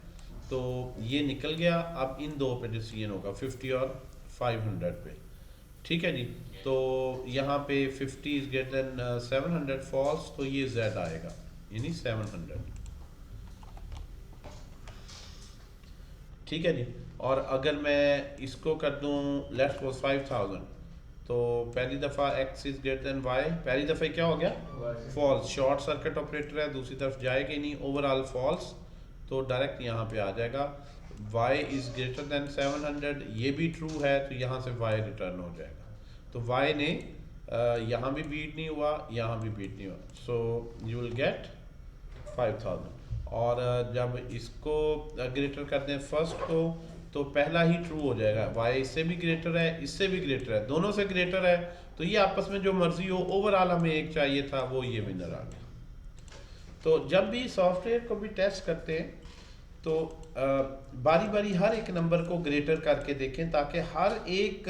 तो ये निकल गया। अब इन दो पे डिसीजन होगा, 50 और 500 पे, ठीक है जी। तो यहाँ पे 50 इज ग्रेटर देन 700 फॉल्स, तो ये z आएगा, यानी 700, ठीक है जी। और अगर मैं इसको कर दूं लेट्स सपोज 5000, तो पहली दफ़ा x is greater than y, पहली दफ़ा क्या हो गया? फॉल्स, शॉर्ट सर्किट ऑपरेटर है, दूसरी तरफ जाएगा ही नहीं, ओवरऑल फॉल्स, तो डायरेक्ट यहाँ पे आ जाएगा y इज ग्रेटर देन 700, ये भी ट्रू है, तो यहाँ से y रिटर्न हो जाएगा। तो y ने यहाँ भी बीट नहीं हुआ, यहाँ भी बीट नहीं हुआ, सो यू विल गेट 5000। और जब इसको ग्रेटर कर दें फर्स्ट को, तो पहला ही ट्रू हो जाएगा, y इससे भी ग्रेटर है, इससे भी ग्रेटर है, दोनों से ग्रेटर है, तो ये आपस में जो मर्जी हो, ओवरऑल हमें एक चाहिए था, वो ये विनर आ गया। तो जब भी सॉफ्टवेयर को भी टेस्ट करते हैं तो बारी बारी हर एक नंबर को ग्रेटर करके देखें, ताकि हर एक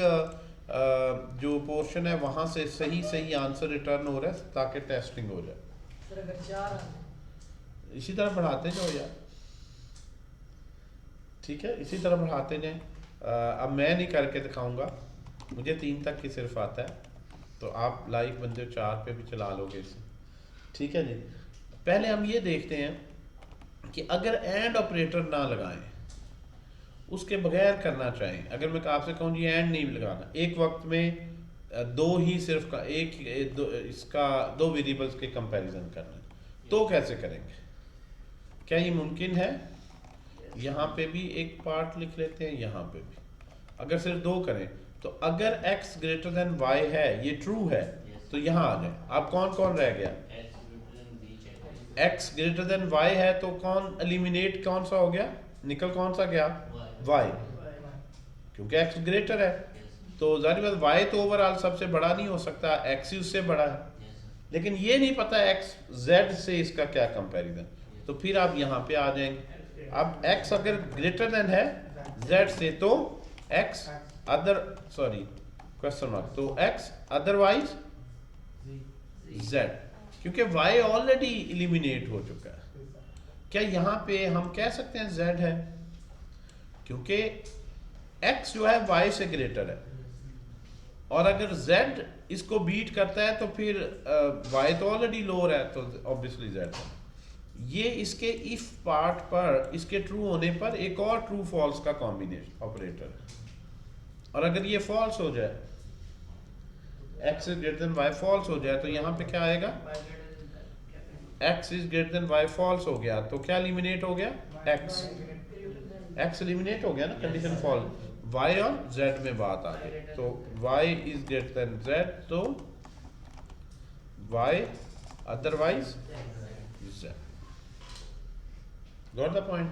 जो पोर्शन है वहाँ से सही सही आंसर रिटर्न हो रहा है, ताकि टेस्टिंग हो जाए। इसी तरह बढ़ाते जाओ यार, ठीक है, इसी तरह बढ़ाते जाएं। अब मैं नहीं करके दिखाऊंगा, मुझे 3 तक की सिर्फ आता है, तो आप लाइक बंदे 4 पे भी चला लोगे इसे, ठीक है जी। पहले हम ये देखते हैं कि अगर एंड ऑपरेटर ना लगाएं, उसके बगैर करना चाहें, अगर मैं आपसे कहूँ जी एंड नहीं लगाना, एक वक्त में दो ही सिर्फ का इसका दो वेरिएबल्स के कंपैरिजन करना, तो कैसे करेंगे? क्या ये मुमकिन है? यहाँ पे भी एक पार्ट लिख लेते हैं, यहाँ पे भी अगर सिर्फ दो करें, तो अगर x ग्रेटर देन y है, ये ट्रू है, तो यहाँ आ जाए। अब कौन कौन रह गया? x ग्रेटर देन y है, तो कौन एलिमिनेट, कौन सा हो गया, निकल कौन सा गया? y, क्योंकि x ग्रेटर है, तो जाहिर बात y तो ओवरऑल सबसे बड़ा नहीं हो सकता, x ही उससे बड़ा है, लेकिन ये नहीं पता x z से इसका क्या कंपैरिजन, तो फिर आप यहाँ पे आ जाएंगे। अब x अगर ग्रेटर देन है z से, तो x अदर क्वेश्चन मार्क, तो x अदरवाइज z, क्योंकि y ऑलरेडी एलिमिनेट हो चुका है। क्या यहाँ पे हम कह सकते हैं z है? क्योंकि x जो है y से ग्रेटर है, और अगर z इसको बीट करता है, तो फिर y तो ऑलरेडी लोअर है, तो ऑब्वियसली z है। ये इसके इफ पार्ट पर इसके ट्रू होने पर एक और ट्रू फॉल्स का कॉम्बिनेशन ऑपरेटर है, और अगर ये फॉल्स हो जाए, x is greater than y false हो जाए, तो यहाँ पे क्या आएगा, x is greater than y false हो गया तो क्या एलिमिनेट हो गया, x एलिमिनेट हो गया ना, कंडीशन फॉल्स, y और z में बात आ गई, तो y is greater then z, तो y otherwise z। Got the point.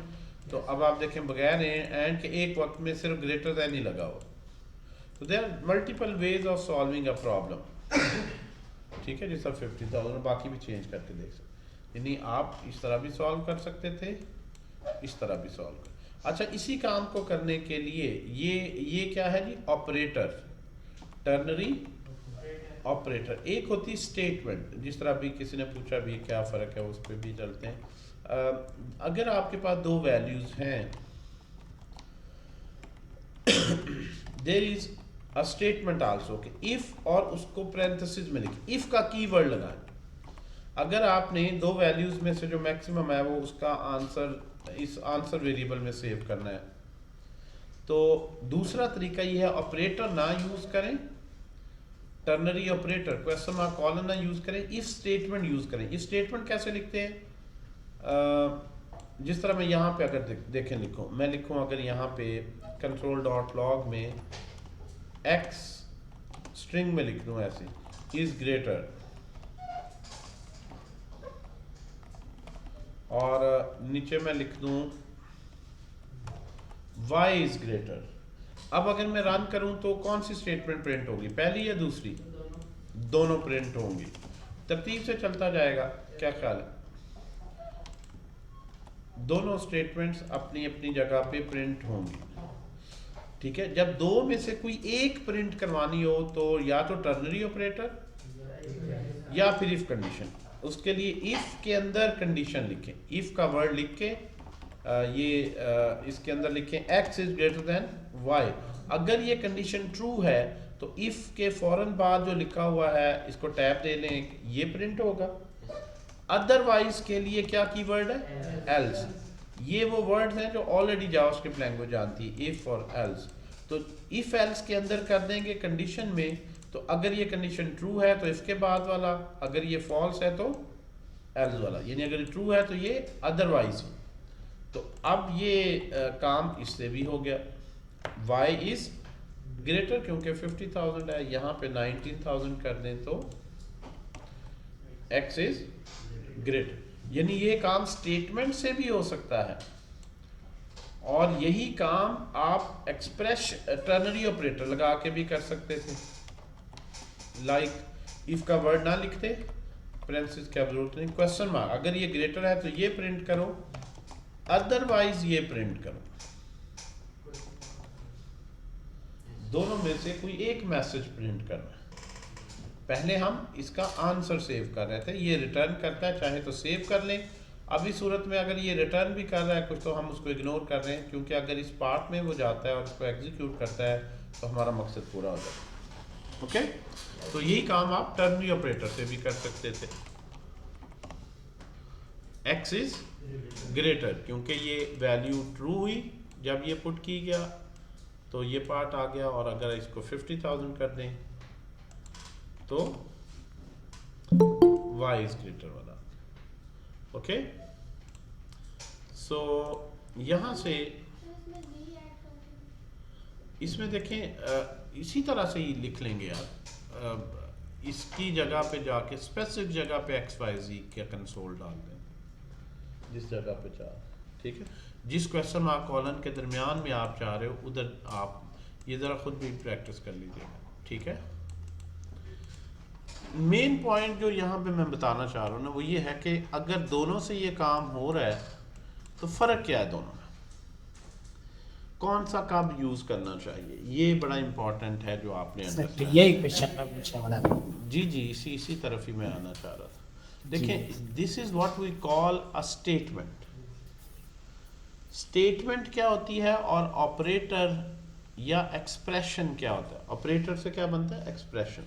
तो अब आप देखें बगैर एंड के एक वक्त में सिर्फ ग्रेटर देन ही लगा हो, तो there are multiple ways of solving a problem. ठीक है जी सर, 50,000 बाकी भी चेंज करके देख सकते, यानी आप इस तरह भी सॉल्व कर सकते थे, इस तरह भी सॉल्व कर। अच्छा, इसी काम को करने के लिए ये क्या है जी, ऑपरेटर, टर्नरी ऑपरेटर। एक होती स्टेटमेंट, जिस तरह अभी किसी ने पूछा भी क्या फ़र्क है, उस पर भी चलते हैं। अगर आपके पास दो वैल्यूज़ हैं, there is a statement also कि इफ, और उसको पैरेंथेसिस में लिखिए, इफ का कीवर्ड लगाएं। अगर आपने दो वैल्यूज़ में से जो मैक्सिमम है वो उसका आंसर इस आंसर वेरिएबल में सेव करना है, तो दूसरा तरीका ये है, ऑपरेटर ना यूज़ करें, ternary operator, question mark, colon ना यूज़ करें, इफ स्टेटमेंट यूज़ करें। इफ स्टेटमेंट कैसे लिखते हैं, जिस तरह मैं यहाँ पे अगर देखें लिखूँ, मैं लिखूँ अगर यहाँ पे कंट्रोल डॉट लॉग में x स्ट्रिंग में लिख दूँ ऐसे, इज ग्रेटर, और नीचे मैं लिख दूँ y इज ग्रेटर। अब अगर मैं रन करूँ तो कौन सी स्टेटमेंट प्रिंट होगी, पहली या दूसरी, दोनों प्रिंट होंगी, तरतीब से चलता जाएगा, क्या ख्याल है, दोनों स्टेटमेंट्स अपनी अपनी जगह पे प्रिंट होंगी। ठीक है, जब दो में से कोई एक प्रिंट करवानी हो तो या तो टर्नरी ऑपरेटर या फिर इफ कंडीशन, उसके लिए इफ के अंदर कंडीशन लिखें, इफ का वर्ड लिख के इसके अंदर लिखें x is greater than y। अगर ये कंडीशन ट्रू है तो इफ के फौरन बाद जो लिखा हुआ है इसको टैब दे लें, ये प्रिंट होगा। अदरवाइज के लिए क्या कीवर्ड है, एल्स। ये वो वर्ड्स हैं जो ऑलरेडी जावास्क्रिप्ट लैंग्वेज जानती है, इफ और एल्स। तो इफ एल्स के अंदर कर देंगे कंडीशन में, तो अगर ये कंडीशन ट्रू है तो इफ के बाद वाला, अगर ये फॉल्स है तो एल्स वाला, यानी अगर ये ट्रू है तो ये अदरवाइज। तो अब ये काम इससे भी हो गया, y इज ग्रेटर, क्योंकि 50,000 है, यहाँ पे 19,000 कर दें तो x इज ग्रेटर, यानी ये काम स्टेटमेंट से भी हो सकता है, और यही काम आप एक्सप्रेस टर्नरी ऑपरेटर लगा के भी कर सकते थे। लाइक इफ का वर्ड ना लिखते, पैरेंथेसिस की जरूरत नहीं, क्वेश्चन मार्क, अगर ये ग्रेटर है तो ये प्रिंट करो, अदरवाइज ये प्रिंट करो, दोनों में से कोई एक मैसेज प्रिंट करना है। पहले हम इसका आंसर सेव कर रहे थे, ये रिटर्न करता है, चाहे तो सेव कर लें। अभी सूरत में अगर ये रिटर्न भी कर रहा है कुछ, तो हम उसको इग्नोर कर रहे हैं, क्योंकि अगर इस पार्ट में वो जाता है और उसको एग्जीक्यूट करता है तो हमारा मकसद पूरा हो जाता है। ओके, तो यही काम आप टर्नरी ऑपरेटर से भी कर सकते थे। x इज ग्रेटर, क्योंकि ये वैल्यू ट्रू हुई जब ये पुट की गया, तो ये पार्ट आ गया, और अगर इसको 50,000 कर दें तो y इज ग्रेटर वाला। ओके, सो यहाँ से इसमें देखें, इसी तरह से ही लिख लेंगे आप, इसकी जगह पे जाके स्पेसिफिक जगह पे XYZ का कंसोल डाल दें, जिस जगह पे चाह, ठीक है, जिस क्वेश्चन मार्क कॉलन के दरमियान में आप चाह रहे हो उधर आप ये ज़रा खुद भी प्रैक्टिस कर लीजिएगा। ठीक है, मेन पॉइंट जो यहाँ पे मैं बताना चाह रहा हूँ ना, वो ये है कि अगर दोनों से ये काम हो रहा है तो फ़र्क क्या है दोनों में, कौन सा कब यूज़ करना चाहिए, ये बड़ा इंपॉर्टेंट है जो आपने यही क्वेश्चन मैं पूछने वाला था। जी इसी तरफ ही मैं आना चाह रहा था। देखें, this is what we call a statement. Statement क्या होती है और ऑपरेटर या एक्सप्रेशन क्या होता है। ऑपरेटर से क्या बनता है, एक्सप्रेशन।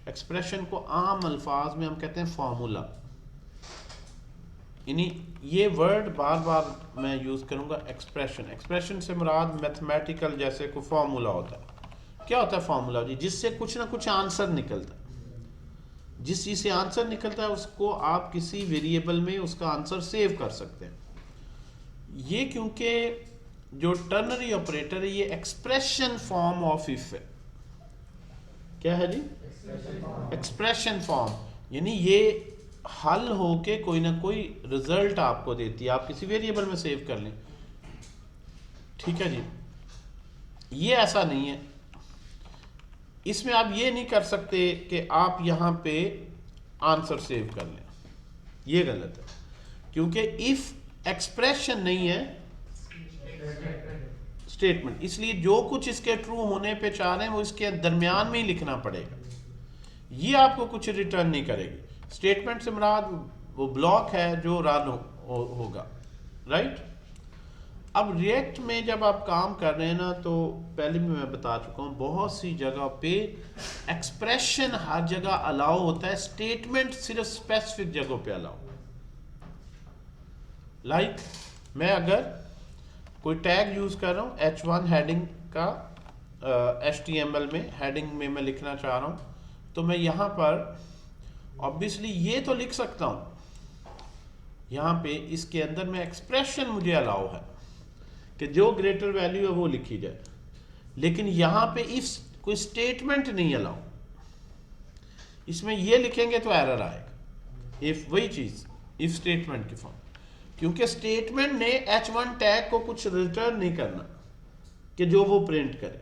एक्सप्रेशन को आम अल्फाज में हम कहते हैं फॉर्मूला। यानी ये वर्ड बार बार मैं यूज़ करूँगा, एक्सप्रेशन। एक्सप्रेशन से मुराद मैथमेटिकल, जैसे कोई फार्मूला होता है। क्या होता है फार्मूला जी? जिससे कुछ ना कुछ आंसर निकलता है। जिस चीज़ से आंसर निकलता है उसको आप किसी वेरिएबल में उसका आंसर सेव कर सकते हैं। ये क्योंकि जो टर्नरी ऑपरेटर है ये एक्सप्रेशन फॉर्म ऑफ इफ है। क्या है जी? एक्सप्रेशन फॉर्म, यानी ये हल होके कोई ना कोई रिजल्ट आपको देती है, आप किसी वेरिएबल में सेव कर लें। ठीक है जी। ये ऐसा नहीं है, इसमें आप ये नहीं कर सकते कि आप यहाँ पे आंसर सेव कर लें, ये गलत है, क्योंकि इफ एक्सप्रेशन नहीं है, स्टेटमेंट। इसलिए जो कुछ इसके ट्रू होने पे चाह रहे हैं वो इसके दरमियान में ही लिखना पड़ेगा, ये आपको कुछ रिटर्न नहीं करेगी। स्टेटमेंट से मुराद वो ब्लॉक है जो रन होगा, राइट। अब रिएक्ट में जब आप काम कर रहे हैं ना, तो पहले भी मैं बता चुका हूँ, बहुत सी जगह पे एक्सप्रेशन हर जगह अलाउ होता है, स्टेटमेंट सिर्फ स्पेसिफिक जगहों पे अलाउ। लाइक मैं अगर कोई टैग यूज़ कर रहा हूँ H1 हेडिंग का, HTML में हेडिंग में मैं लिखना चाह रहा हूँ, तो मैं यहाँ पर ऑब्वियसली ये तो लिख सकता हूँ, यहाँ पे इसके अंदर में एक्सप्रेशन मुझे अलाउ है कि जो ग्रेटर वैल्यू है वो लिखी जाए, लेकिन यहाँ पे इफ कोई स्टेटमेंट नहीं अलाउ। इसमें ये लिखेंगे तो एरर आएगा, इफ वही चीज़ इफ स्टेटमेंट की फॉर्म, क्योंकि स्टेटमेंट ने H1 टैग को कुछ रिटर्न नहीं करना कि जो वो प्रिंट करे।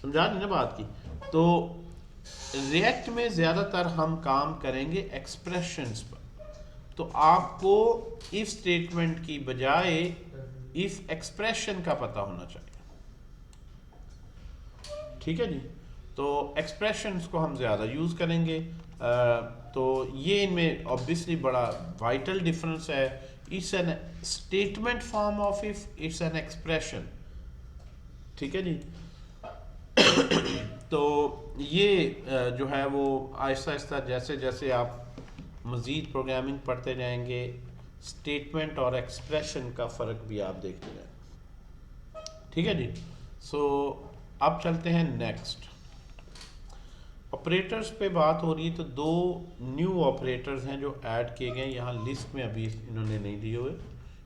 समझा नहीं ना बात की? तो रिएक्ट में ज़्यादातर हम काम करेंगे एक्सप्रेशंस पर, तो आपको इफ स्टेटमेंट की बजाय इफ एक्सप्रेशन का पता होना चाहिए। ठीक है जी। तो एक्सप्रेशंस को हम ज़्यादा यूज़ करेंगे। तो ये इनमें ऑब्वियसली बड़ा वाइटल डिफरेंस है। It's an statement form of if, it's an expression. ठीक है जी। तो ये जो है वो आहिस्ता आहिस्ता जैसे जैसे आप मज़ीद प्रोग्रामिंग पढ़ते जाएंगे, स्टेटमेंट और एक्सप्रेशन का फ़र्क भी आप देखते जाएंगे। ठीक है जी। सो अब चलते हैं नेक्स्ट। ऑपरेटर्स पे बात हो रही है, तो दो न्यू ऑपरेटर्स हैं जो ऐड किए गए यहाँ लिस्ट में, अभी इन्होंने नहीं दिए हुए।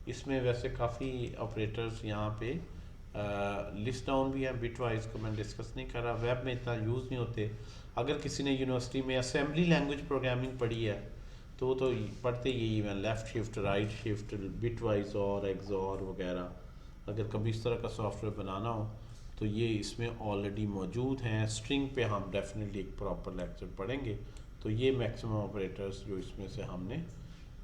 इसमें वैसे काफ़ी ऑपरेटर्स यहाँ पे लिस्ट डाउन भी है, बिटवाइज को मैं डिस्कस नहीं कर रहा, वेब में इतना यूज़ नहीं होते। अगर किसी ने यूनिवर्सिटी में असेंबली लैंग्वेज प्रोग्रामिंग पढ़ी है तो वो तो पढ़ते यही हैं, left shift, right shift, bitwise और एक्सॉर वगैरह। अगर कभी इस तरह का सॉफ्टवेयर बनाना हो तो ये इसमें ऑलरेडी मौजूद हैं। स्ट्रिंग पे हम डेफिनेटली एक प्रॉपर लेक्चर पढ़ेंगे। तो ये मैक्सिमम ऑपरेटर्स जो इसमें से हमने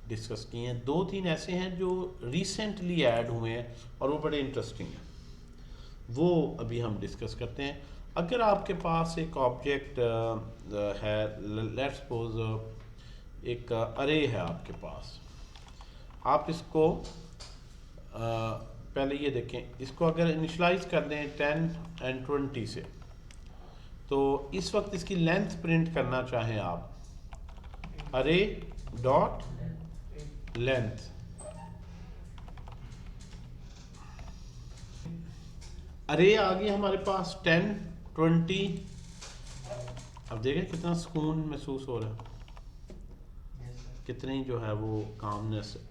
डिस्कस किए हैं। दो तीन ऐसे हैं जो रिसेंटली ऐड हुए हैं और वो बड़े इंटरेस्टिंग हैं, वो अभी हम डिस्कस करते हैं। अगर आपके पास एक ऑब्जेक्ट है, लेट्स सपोज एक अरे है आपके पास, आप इसको पहले ये देखें, इसको अगर इनिशलाइज कर दें 10 और 20 से, तो इस वक्त इसकी लेंथ प्रिंट करना चाहें आप, अरे डॉट लेंथ, अरे आ गई हमारे पास 10, 20। अब देखें कितना सुकून महसूस हो रहा है, कितनी जो है वो कामनेस है।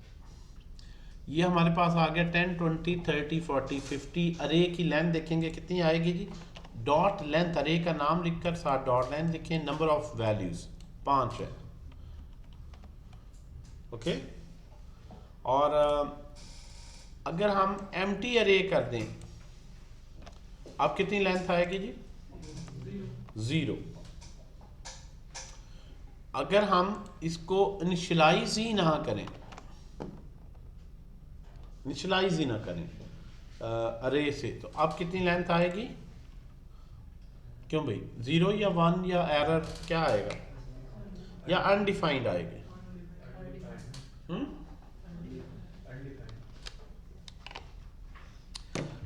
ये हमारे पास आ गया 10, 20, 30, 40, 50। अरे की लेंथ देखेंगे कितनी आएगी जी, डॉट लेंथ, अरे का नाम लिखकर साथ डॉट लेंथ लिखें। नंबर ऑफ वैल्यूज 5 है, ओके। और अगर हम एम्प्टी अरे कर दें, अब कितनी लेंथ आएगी जी, 0। अगर हम इसको इनिशियलाइज ही ना करें, इनिशियलाइज ही ना करें अरे से, तो अब कितनी लेंथ आएगी, क्यों भाई, 0 या 1 या एरर क्या आएगा, या अनडिफाइंड आएगी?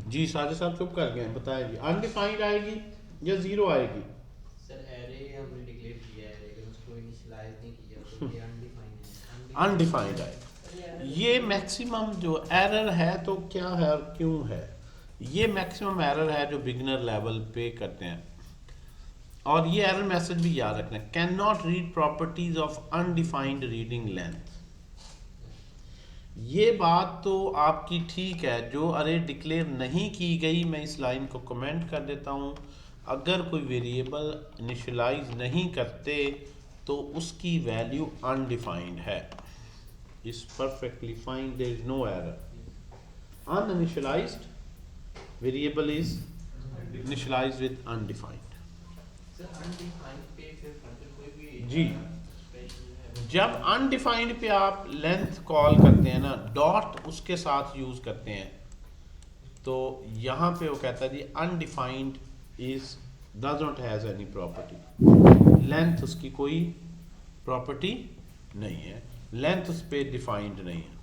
जी साजिद साहब चुप कर गए, बताएं जी, अनडिफाइंड आएगी या 0 आएगी? सर एरे हमने डिक्लेयर किया है लेकिन उसको इनिशियलाइज नहीं किया, तो ये अनडिफाइंड है। अनडिफाइंड आएगा। ये मैक्सिमम जो एरर है तो क्या है और क्यों है, ये मैक्सिमम एरर है जो बिगिनर लेवल पे करते हैं। और ये एरर मैसेज भी याद रखना, can not read properties of undefined reading length. ये बात तो आपकी ठीक है, जो अरे डिक्लेयर नहीं की गई, मैं इस लाइन को कमेंट कर देता हूँ, अगर कोई वेरिएबल इनिशियलाइज नहीं करते तो उसकी वैल्यू अनडिफाइंड है। Is perfectly fine, there is no error. Uninitialised variable is initialised with undefined. Sir undefined पे फिर फंक्शन कोई भी जी, स्पेशल है। जब अनडिफाइंड पे आप लेंथ कॉल करते हैं ना, डॉट उसके साथ यूज करते हैं, तो यहाँ पे वो कहता है जी undefined is does not has any property. Length उसकी कोई प्रॉपर्टी नहीं है, लेंथ उस पर डिफाइंड नहीं है।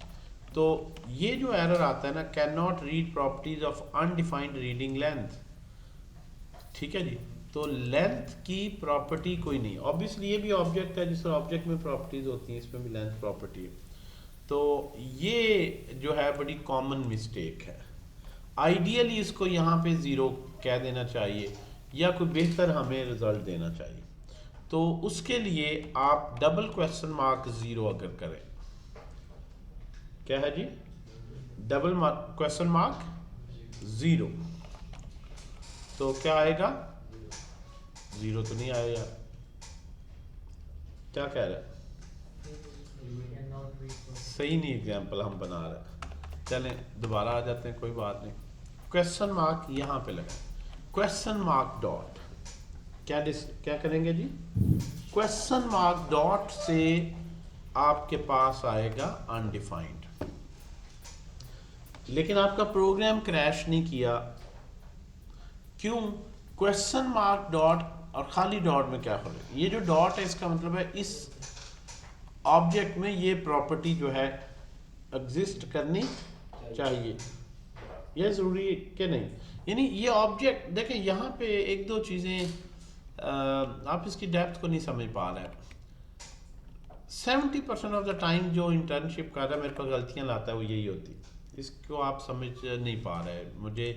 तो ये जो एरर आता है ना, can not read properties of undefined reading length, ठीक है जी। तो लेंथ की प्रॉपर्टी कोई नहीं, ऑब्वियसली ये भी ऑब्जेक्ट है, जिस ऑब्जेक्ट में प्रॉपर्टीज होती हैं इसमें भी लेंथ प्रॉपर्टी है। तो ये जो है बड़ी कॉमन मिस्टेक है। आइडियली इसको यहाँ पे ज़ीरो कह देना चाहिए या कोई बेहतर हमें रिजल्ट देना चाहिए। तो उसके लिए आप डबल क्वेश्चन मार्क ज़ीरो अगर करें, क्या है जी, डबल क्वेश्चन मार्क ज़ीरो, तो क्या आएगा, ज़ीरो तो नहीं आया यार, क्या कह रहे हैं, सही नहीं एग्जाम्पल हम बना रहे हैं। चलें दोबारा आ जाते हैं, कोई बात नहीं। क्वेश्चन मार्क यहाँ पे लगा, क्वेश्चन मार्क डॉट, क्या करेंगे जी, क्वेश्चन मार्क डॉट से आपके पास आएगा अनडिफाइंड। लेकिन आपका प्रोग्राम क्रैश नहीं किया, क्यों, क्वेश्चन मार्क डॉट और खाली डॉट में क्या हो, ये जो डॉट है इसका मतलब है इस ऑब्जेक्ट में ये प्रॉपर्टी जो है एग्जिस्ट करनी चाहिए, ये ज़रूरी है कि नहीं। यानी ये ऑब्जेक्ट देखें, यहाँ पे एक दो चीज़ें आप इसकी डेप्थ को नहीं समझ पा रहे हैं। 70% ऑफ द टाइम जो इंटर्नशिप कर रहा है मेरे पास गलतियाँ लाता है, वो यही होती, इसको आप समझ नहीं पा रहे हैं। मुझे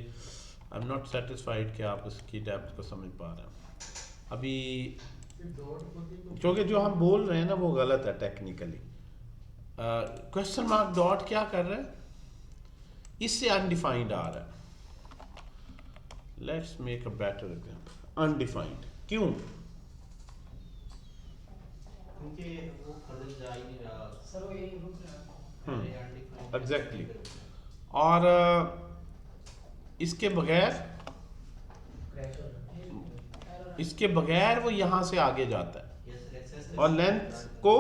आई एम नॉट सेटिस्फाइड कि आप उसकी डेप्थ को समझ पा रहे हैं अभी, क्योंकि जो हम बोल रहे हैं ना वो गलत है टेक्निकली। क्वेश्चन मार्क डॉट क्या कर रहा है, इससे अनडिफाइंड आ रहा है। Let's make a better example, undefined क्यों, क्योंकि वो फर्दर जा ही नहीं रहा सर, वो यही रुक रहा है। एग्जैक्टली। और इसके बगैर वो यहाँ से आगे जाता है और लेंथ को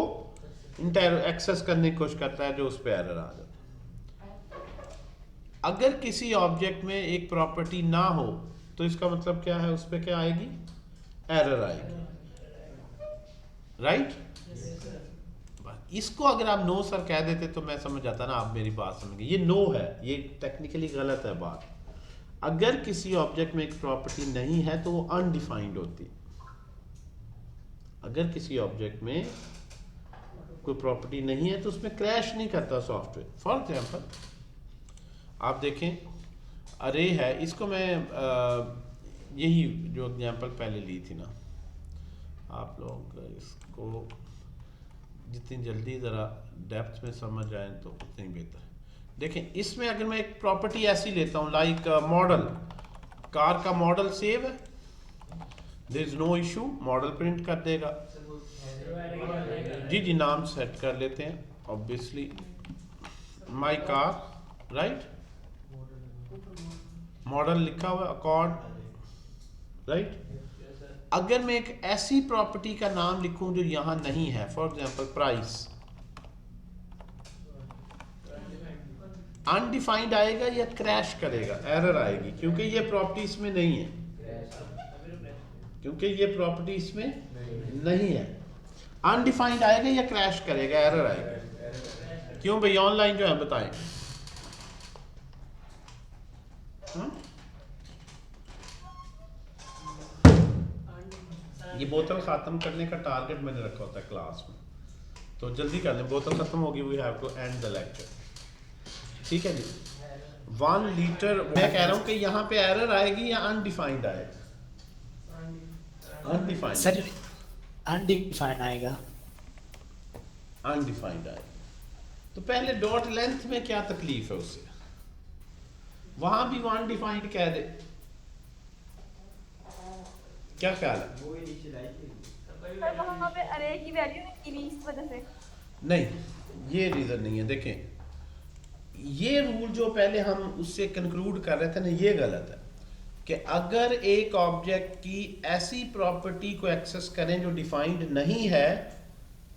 एक्सेस करने की कोशिश करता है, जो उस पर एरर आ जाता है। अगर किसी ऑब्जेक्ट में एक प्रॉपर्टी ना हो तो इसका मतलब क्या है, उस पर क्या आएगी, एरर आएगी, राइट। इसको अगर आप नो सर कह देते तो मैं समझ जाता ना, आप मेरी बात समझ गए, ये नो है, ये टेक्निकली गलत है बात। अगर किसी ऑब्जेक्ट में एक प्रॉपर्टी नहीं है तो वो अनडिफाइंड होती। अगर किसी ऑब्जेक्ट में कोई प्रॉपर्टी नहीं है तो उसमें क्रैश नहीं करता सॉफ्टवेयर। फॉर एग्जांपल आप देखें, अरे है, इसको मैं यही जो एग्जांपल पहले ली थी ना, आप लोग इसको जितनी जल्दी ज़रा डेप्थ में समझ आए तो उतनी बेहतर है। देखें, इसमें अगर मैं एक प्रॉपर्टी ऐसी लेता हूँ लाइक मॉडल, कार का मॉडल सेव है, there is no issue, model print कर देगा। जी नाम सेट कर लेते हैं, obviously my car, right, model लिखा हुआ अकॉर्ड, राइट। अगर मैं एक ऐसी प्रॉपर्टी का नाम लिखूं जो यहां नहीं है, फॉर एग्जांपल प्राइस, अनडिफाइंड आएगा या क्रैश करेगा, एरर आएगी, क्योंकि ये प्रॉपर्टी इसमें नहीं है, क्योंकि ये प्रॉपर्टी इसमें नहीं है। अनडिफाइंड आएगा या क्रैश करेगा, एरर आएगा। क्यों भाई, ऑनलाइन जो है बताएं। ये बोतल खत्म करने का टारगेट मैंने रखा होता है क्लास में, तो जल्दी कर लें, बोतल ख़त्म होगी, we have to end the lecture. ठीक है जी। 1 लीटर, मैं कह रहा हूँ कि यहाँ पे एरर आएगी या अनडिफाइंड आएगा? अनडिफाइंड सर अनडिफाइंड आएगा। अनडिफाइंड आएगा। तो पहले डॉट लेंथ में क्या तकलीफ है उससे, वहां भी वो अनडिफाइंड कह दे, क्या ख्याल है? सर वहाँ पे अरे की वैल्यू नहीं मिली इस वजह से। नहीं, ये रीज़न नहीं है। देखें, ये रूल जो पहले हम उससे कंक्लूड कर रहे थे ना, ये गलत है कि अगर एक ऑब्जेक्ट की ऐसी प्रॉपर्टी को एक्सेस करें जो डिफाइंड नहीं है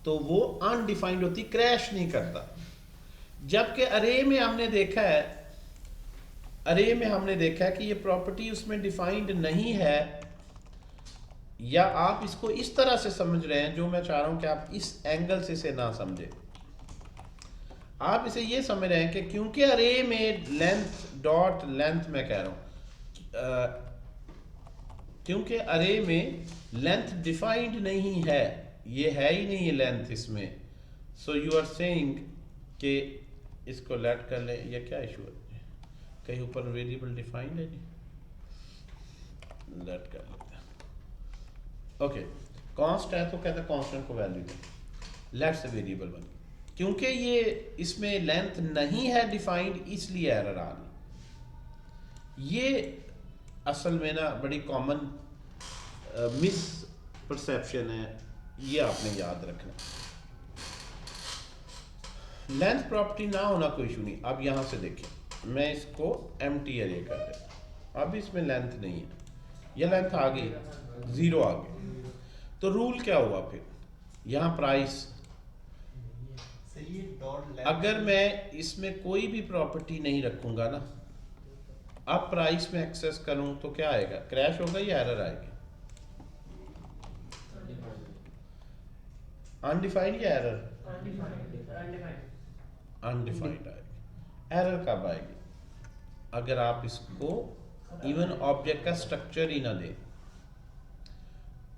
तो वो अनडिफाइंड होती, क्रैश नहीं करता। जबकि अरे में हमने देखा है कि ये प्रॉपर्टी उसमें डिफाइंड नहीं है, या आप इसको इस तरह से समझ रहे हैं, जो मैं चाह रहा हूं कि आप इस एंगल से इसे ना समझे। आप इसे ये समझ रहे हैं कि क्योंकि अरे में लेंथ, डॉट लेंथ मैं कह रहा हूं, क्योंकि अरे में लेंथ डिफाइंड नहीं है, ये है ही नहीं है लेंथ इसमें, सो यू आर सेइंग कि इसको लेट कर लें। ये क्या इशू है, कहीं ऊपर वेरिएबल डिफाइंड है जी, लेट कर लेते हैं। ओके, कॉन्स्ट है तो कहते हैं कॉन्स्टेंट को वैल्यू दें, लेट्स वेरिएबल बन, क्योंकि ये इसमें लेंथ नहीं है डिफाइंड, इसलिए एरर आ रही। ये असल में ना बड़ी कॉमन मिस परसेप्शन है, ये आपने याद रखना। लेंथ प्रॉपर्टी ना होना कोई इशू नहीं। अब यहां से देखें, मैं इसको एम्प्टी एरे कर देता हूं, अब इसमें लेंथ नहीं है, ये लेंथ आ गई, 0 आ गई। तो रूल क्या हुआ फिर, यहां प्राइस, अगर मैं इसमें कोई भी प्रॉपर्टी नहीं रखूंगा ना, अब प्राइस में एक्सेस करूं तो क्या आएगा, क्रैश होगा या एरर आएगी? अनडिफाइंड या एरर? अनडिफाइंड आएगी। एरर कब आएगी? अगर आप इसको इवन ऑब्जेक्ट का स्ट्रक्चर ही ना दें,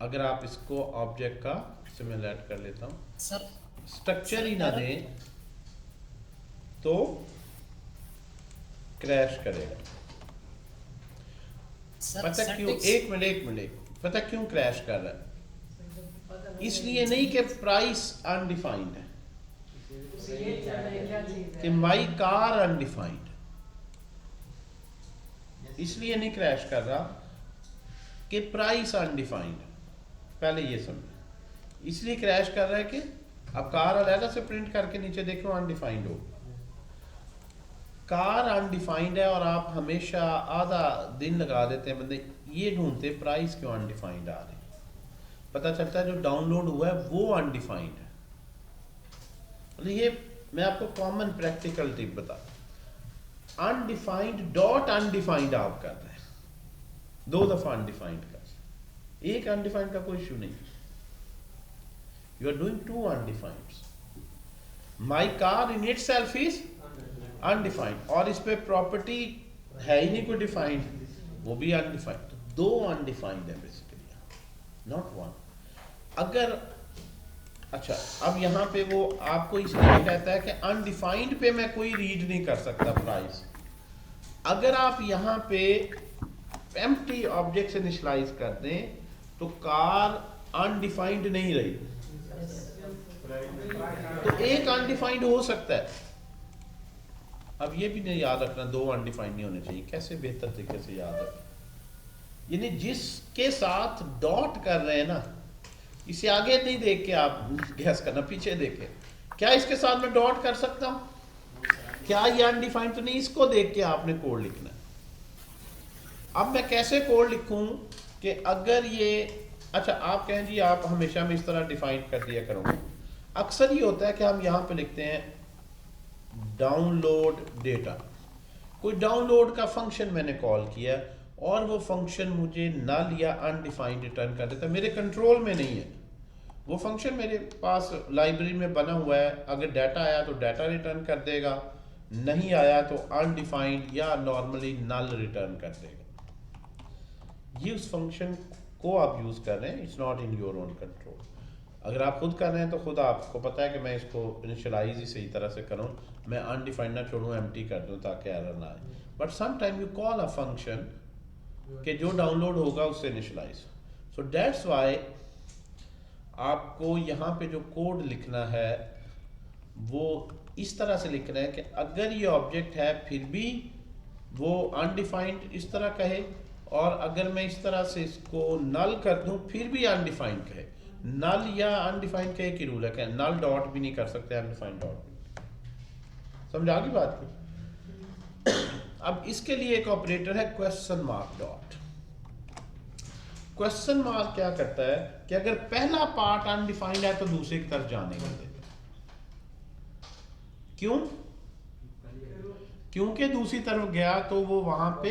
अगर आप इसको ऑब्जेक्ट का, इसे मैं ऐड कर लेता हूं, सर स्ट्रक्चर ही ना दें तो क्रैश करेगा। पता क्यों? एक मिनट, पता क्यों क्रैश कर रहा है? इसलिए नहीं कि प्राइस अनडिफाइंड है, कि माई कार अनडिफाइंड, इसलिए नहीं क्रैश कर रहा कि प्राइस अनडिफाइंड है। पहले ये समझो, इसलिए क्रैश कर रहा है कि अब कार अलहदा से प्रिंट करके नीचे देखो अनडिफाइंड हो, कार अनडिफाइंड है, और आप हमेशा आधा दिन लगा देते हैं बंदे ये ढूंढते प्राइस क्यों अनडिफाइंड आ रही, पता चलता है जो डाउनलोड हुआ है वो अनडिफाइंड है। मतलब ये मैं आपको कॉमन प्रैक्टिकल टिप बता, अनडिफाइंड डॉट अनडिफाइंड आप कर रहे हैं, 2 दफा अनडिफाइंड कर, एक अनडिफाइंड का कोई इशू नहीं, you are doing 2 undefined. My car in itself is undefined, और इस पे प्रॉपर्टी है ही नहीं कोई डिफाइंड, वो भी अनडिफाइंड। 2 अनडिफाइंड है बेसिकली, नॉट 1। अगर अच्छा, अब यहाँ पे वो आपको इसलिए कहता है कि अनडिफाइंड पे मैं कोई रीड नहीं कर सकता प्राइस। अगर आप यहाँ पे एम्प्टी ऑब्जेक्ट से इनिशियलाइज कर दें तो कार अनडिफाइंड नहीं रही, तो एक अनडिफाइंड हो सकता है। अब ये भी नहीं याद रखना 2 अनडिफाइंड नहीं होने चाहिए, कैसे बेहतर तरीके से याद रखें, यानी जिसके साथ डॉट कर रहे हैं ना, इसे आगे नहीं देख के आप गैस करना, पीछे देखे, क्या इसके साथ मैं डॉट कर सकता हूं, क्या ये अनडिफाइंड तो नहीं, इसको देख के आपने कोड लिखना है। अब मैं कैसे कोड लिखूं कि अगर ये, अच्छा आप कहें जी आप हमेशा में इस तरह डिफाइन कर दिया करूंगा, अक्सर ये होता है कि हम यहां पे लिखते हैं डाउनलोड डेटा, कोई डाउनलोड का फंक्शन मैंने कॉल किया और वो फंक्शन मुझे नल या अनडिफाइंड रिटर्न कर देता है, मेरे कंट्रोल में नहीं है वो फंक्शन, मेरे पास लाइब्रेरी में बना हुआ है, अगर डाटा आया तो डाटा रिटर्न कर देगा, नहीं आया तो अनडिफाइंड या नॉर्मली नल रिटर्न कर देगा। ये उस फंक्शन को आप यूज कर रहे हैं, it's not in your own control. अगर आप खुद कर रहे हैं तो खुद आपको पता है कि मैं इसको इनिशियलाइज ही सही तरह से करूं, मैं अनडिफाइंड ना छोड़ूं, एम्प्टी कर दूं ताकि एरर ना आए। But some time you call a function कि जो डाउनलोड होगा उससे इनिशियलाइज। सो दैट्स वाई आपको यहाँ पे जो कोड लिखना है वो इस तरह से लिखना है कि अगर ये ऑब्जेक्ट है फिर भी वो अनडिफाइंड इस तरह कहे, और अगर मैं इस तरह से इसको नल कर दूं फिर भी अनडिफाइंड कहे। नल या अनडिफाइंड का एक ही रूल है कि नल डॉट भी नहीं कर सकते, अनडिफाइंड डॉट भी। समझ आ गई बात की? अब इसके लिए एक ऑपरेटर है question mark dot. Question mark क्या करता है कि अगर पहला पार्ट अनडिफाइंड है तो दूसरे की तरफ जाने नहीं देता। क्यों? क्योंकि दूसरी तरफ गया तो वो वहां पे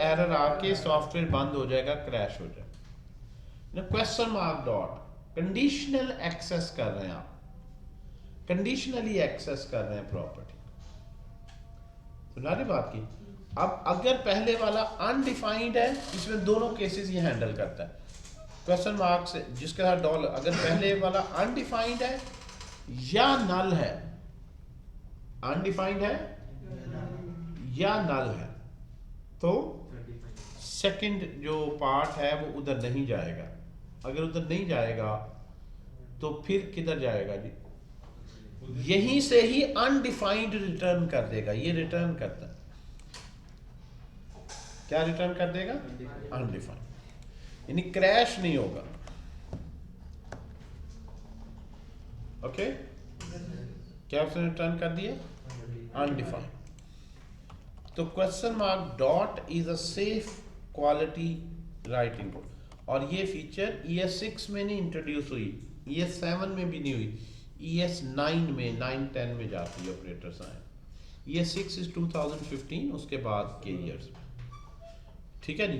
एरर आके सॉफ्टवेयर बंद हो जाएगा, क्रैश हो जाएगा। Question mark dot conditional access कर रहे हैं आप, कंडीशनली एक्सेस कर रहे हैं प्रॉपर्टी। सुना रही बात की? अब अगर पहले वाला अनडिफाइंड है, इसमें दोनों केसेस ये हैंडल करता है क्वेश्चन मार्क से, जिसके साथ डॉलर। अगर पहले वाला अनडिफाइंड है या नल है, अनडिफाइंड है या नल है, तो सेकंड जो पार्ट है वो उधर नहीं जाएगा। अगर उधर नहीं जाएगा तो फिर किधर जाएगा जी? यहीं से ही अनडिफाइंड रिटर्न कर देगा। ये रिटर्न करता है, क्या रिटर्न कर देगा? अनडिफाइंड, यानी क्रैश नहीं होगा। ओके, क्या उसने रिटर्न कर दिया? अनडिफाइंड। तो question mark dot is a safe quality writing code, और ये फीचर ES6 में नहीं इंट्रोड्यूस हुई, ES7 में भी नहीं हुई, ES9 में 9-10 में जाती है ऑपरेटर्स आए। ES6 इज 2015, उसके बाद के ईयर्स। ठीक है जी।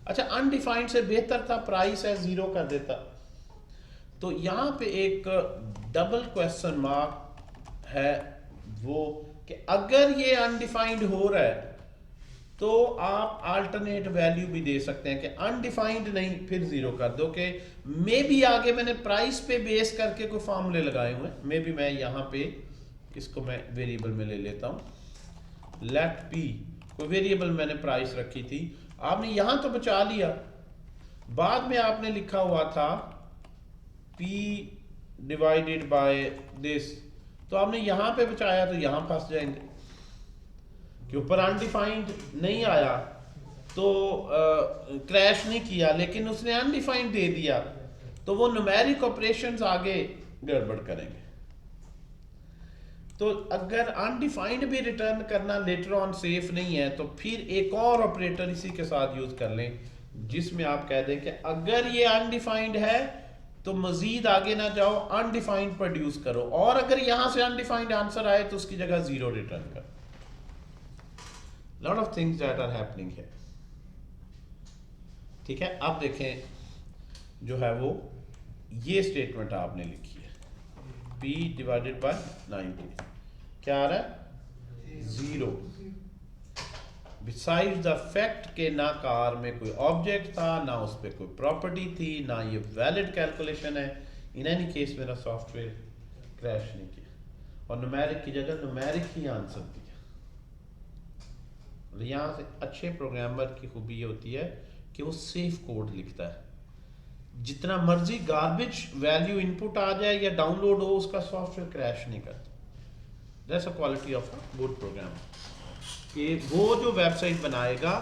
अच्छा, अनडिफाइंड से बेहतर था प्राइस है 0 कर देता। तो यहाँ पे एक डबल क्वेश्चन मार्क है वो कि अगर ये अनडिफाइंड हो रहा है तो आप अल्टरनेट वैल्यू भी दे सकते हैं कि अनडिफाइंड नहीं, फिर 0 कर दो कि मे बी आगे मैंने प्राइस पे बेस करके कोई फॉर्मूले लगाए हुए हैं। मे बी मैं यहाँ पे इसको मैं वेरिएबल में ले लेता हूँ, लेट पी, कोई वेरिएबल मैंने प्राइस रखी थी, आपने यहां तो बचा लिया, बाद में आपने लिखा हुआ था P डिवाइडेड बाय दिस, तो आपने यहां पे बचाया तो यहां फंस जाएंगे कि ऊपर अनडिफाइंड नहीं आया तो क्रैश नहीं किया, लेकिन उसने अनडिफाइंड दे दिया तो वो न्यूमेरिक ऑपरेशंस आगे गड़बड़ करेंगे। तो अगर अनडिफाइंड भी रिटर्न करना लेटर ऑन सेफ नहीं है तो फिर एक और ऑपरेटर इसी के साथ यूज कर लें जिसमें आप कह दें कि अगर ये अनडिफाइंड है तो मजीद आगे ना जाओ, अनडिफाइंड प्रोड्यूस करो, और अगर यहां से अनडिफाइंड आंसर आए तो उसकी जगह 0 रिटर्न करो। Lot of things that are happening है। ठीक है, अब देखें जो है वो ये स्टेटमेंट आपने लिखी है, P डिवाइडेड बाय 90, क्या आ रहा है? 0। बिसाइड्स द फैक्ट के ना कार में कोई ऑब्जेक्ट था, ना उस पर कोई प्रॉपर्टी थी, ना ये वैलिड कैलकुलेशन है, इन एनी केस मेरा सॉफ्टवेयर क्रैश नहीं किया और न्यूमेरिक की जगह न्यूमेरिक ही आंसर दिया। यहाँ से अच्छे प्रोग्रामर की खूबी ये होती है कि वो सेफ कोड लिखता है, जितना मर्जी गार्बेज वैल्यू इनपुट आ जाए या डाउनलोड हो उसका सॉफ्टवेयर क्रैश नहीं करता। That's a quality of a good program, कि वो जो वेबसाइट बनाएगा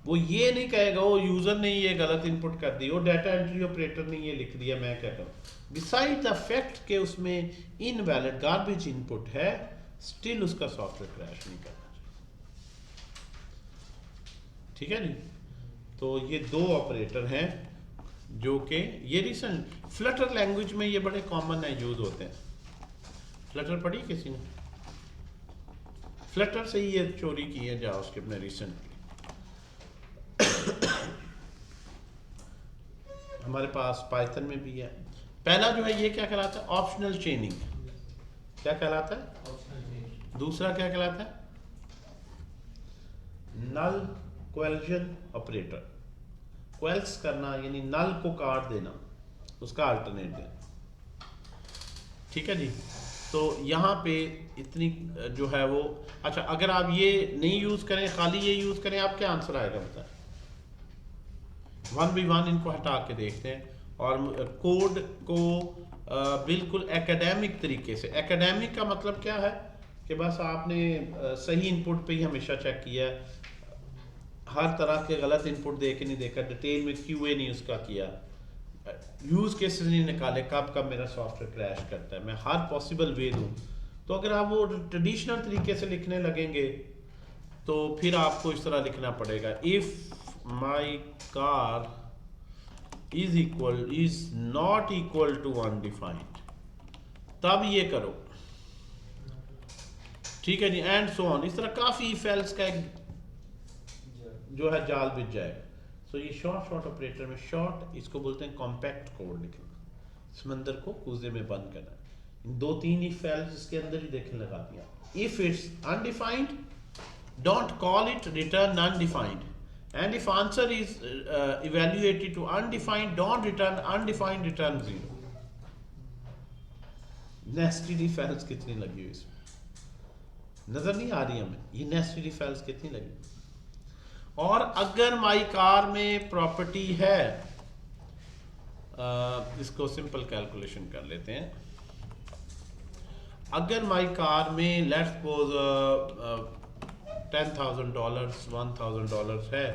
वो ये नहीं कहेगा वो यूजर ने ये गलत इनपुट कर दी, वो डाटा एंट्री ऑपरेटर ने ये लिख दिया, मैं क्या करूं। बिसाइड द फैक्ट के उसमें इनवैलिड गार्बेज इनपुट है, स्टिल उसका सॉफ्टवेयर क्रैश नहीं करना चाहिए। ठीक है जी। तो ये 2 ऑपरेटर हैं जो कि ये रिसेंट फ्लटर लैंग्वेज में ये बड़े कॉमन है, यूज होते हैं। फ्लटर पढ़ी किसी ने? फ्लटर से ही ये चोरी की है जावास्क्रिप्ट ने रिसेंटली। हमारे पास पाइथन में भी है। पहला जो है ये क्या कहलाता है? ऑप्शनल चेनिंग। क्या कहलाता है? दूसरा क्या कहलाता है? नल क्वेल्जन ऑपरेटर। क्वेल्स करना यानी नल को काट देना, उसका अल्टरनेट देना। ठीक है जी। तो यहाँ पे इतनी जो है वो, अच्छा अगर आप ये नहीं यूज़ करें, खाली ये यूज़ करें, आप क्या आंसर आएगा बताएं। 1 by 1 इनको हटा के देखते हैं और कोड को बिल्कुल एकेडमिक तरीके से, एकेडमिक का मतलब क्या है कि बस आपने सही इनपुट पे ही हमेशा चेक किया है, हर तरह के गलत इनपुट दे के नहीं देखा, डिटेल में क्यूए नहीं उसका किया, यूज़ केसेस नहीं निकाले कब कब मेरा सॉफ्टवेयर क्रैश करता है, मैं हर पॉसिबल वे दूँ। तो अगर आप वो ट्रेडिशनल तरीके से लिखने लगेंगे तो फिर आपको इस तरह लिखना पड़ेगा, if my car is not equal to undefined, तब ये करो, ठीक है जी, एंड सो ऑन। इस तरह काफ़ी फेल्स का एक जो है जाल बिछ जाएगा। सो ये शॉर्ट ऑपरेटर में शॉर्ट, इसको बोलते हैं कॉम्पैक्ट कोड लिखना, समंदर को कूजे में बंद करना। इन 2-3 ही फेल्स इसके अंदर ही देखने लगा दिया। If it's undefined don't call it, return undefined, and if answer is evaluated to undefined don't return undefined, return 0। Nested fails कितनी लगी हुई इसमें नजर नहीं आ रही हमें, ये नेस्टेड फेल्स कितनी लगी। और अगर माई कार में प्रॉपर्टी है, इसको सिंपल कैलकुलेशन कर लेते हैं, अगर माई कार में लेट्स सपोज $10,000 $1,000 है,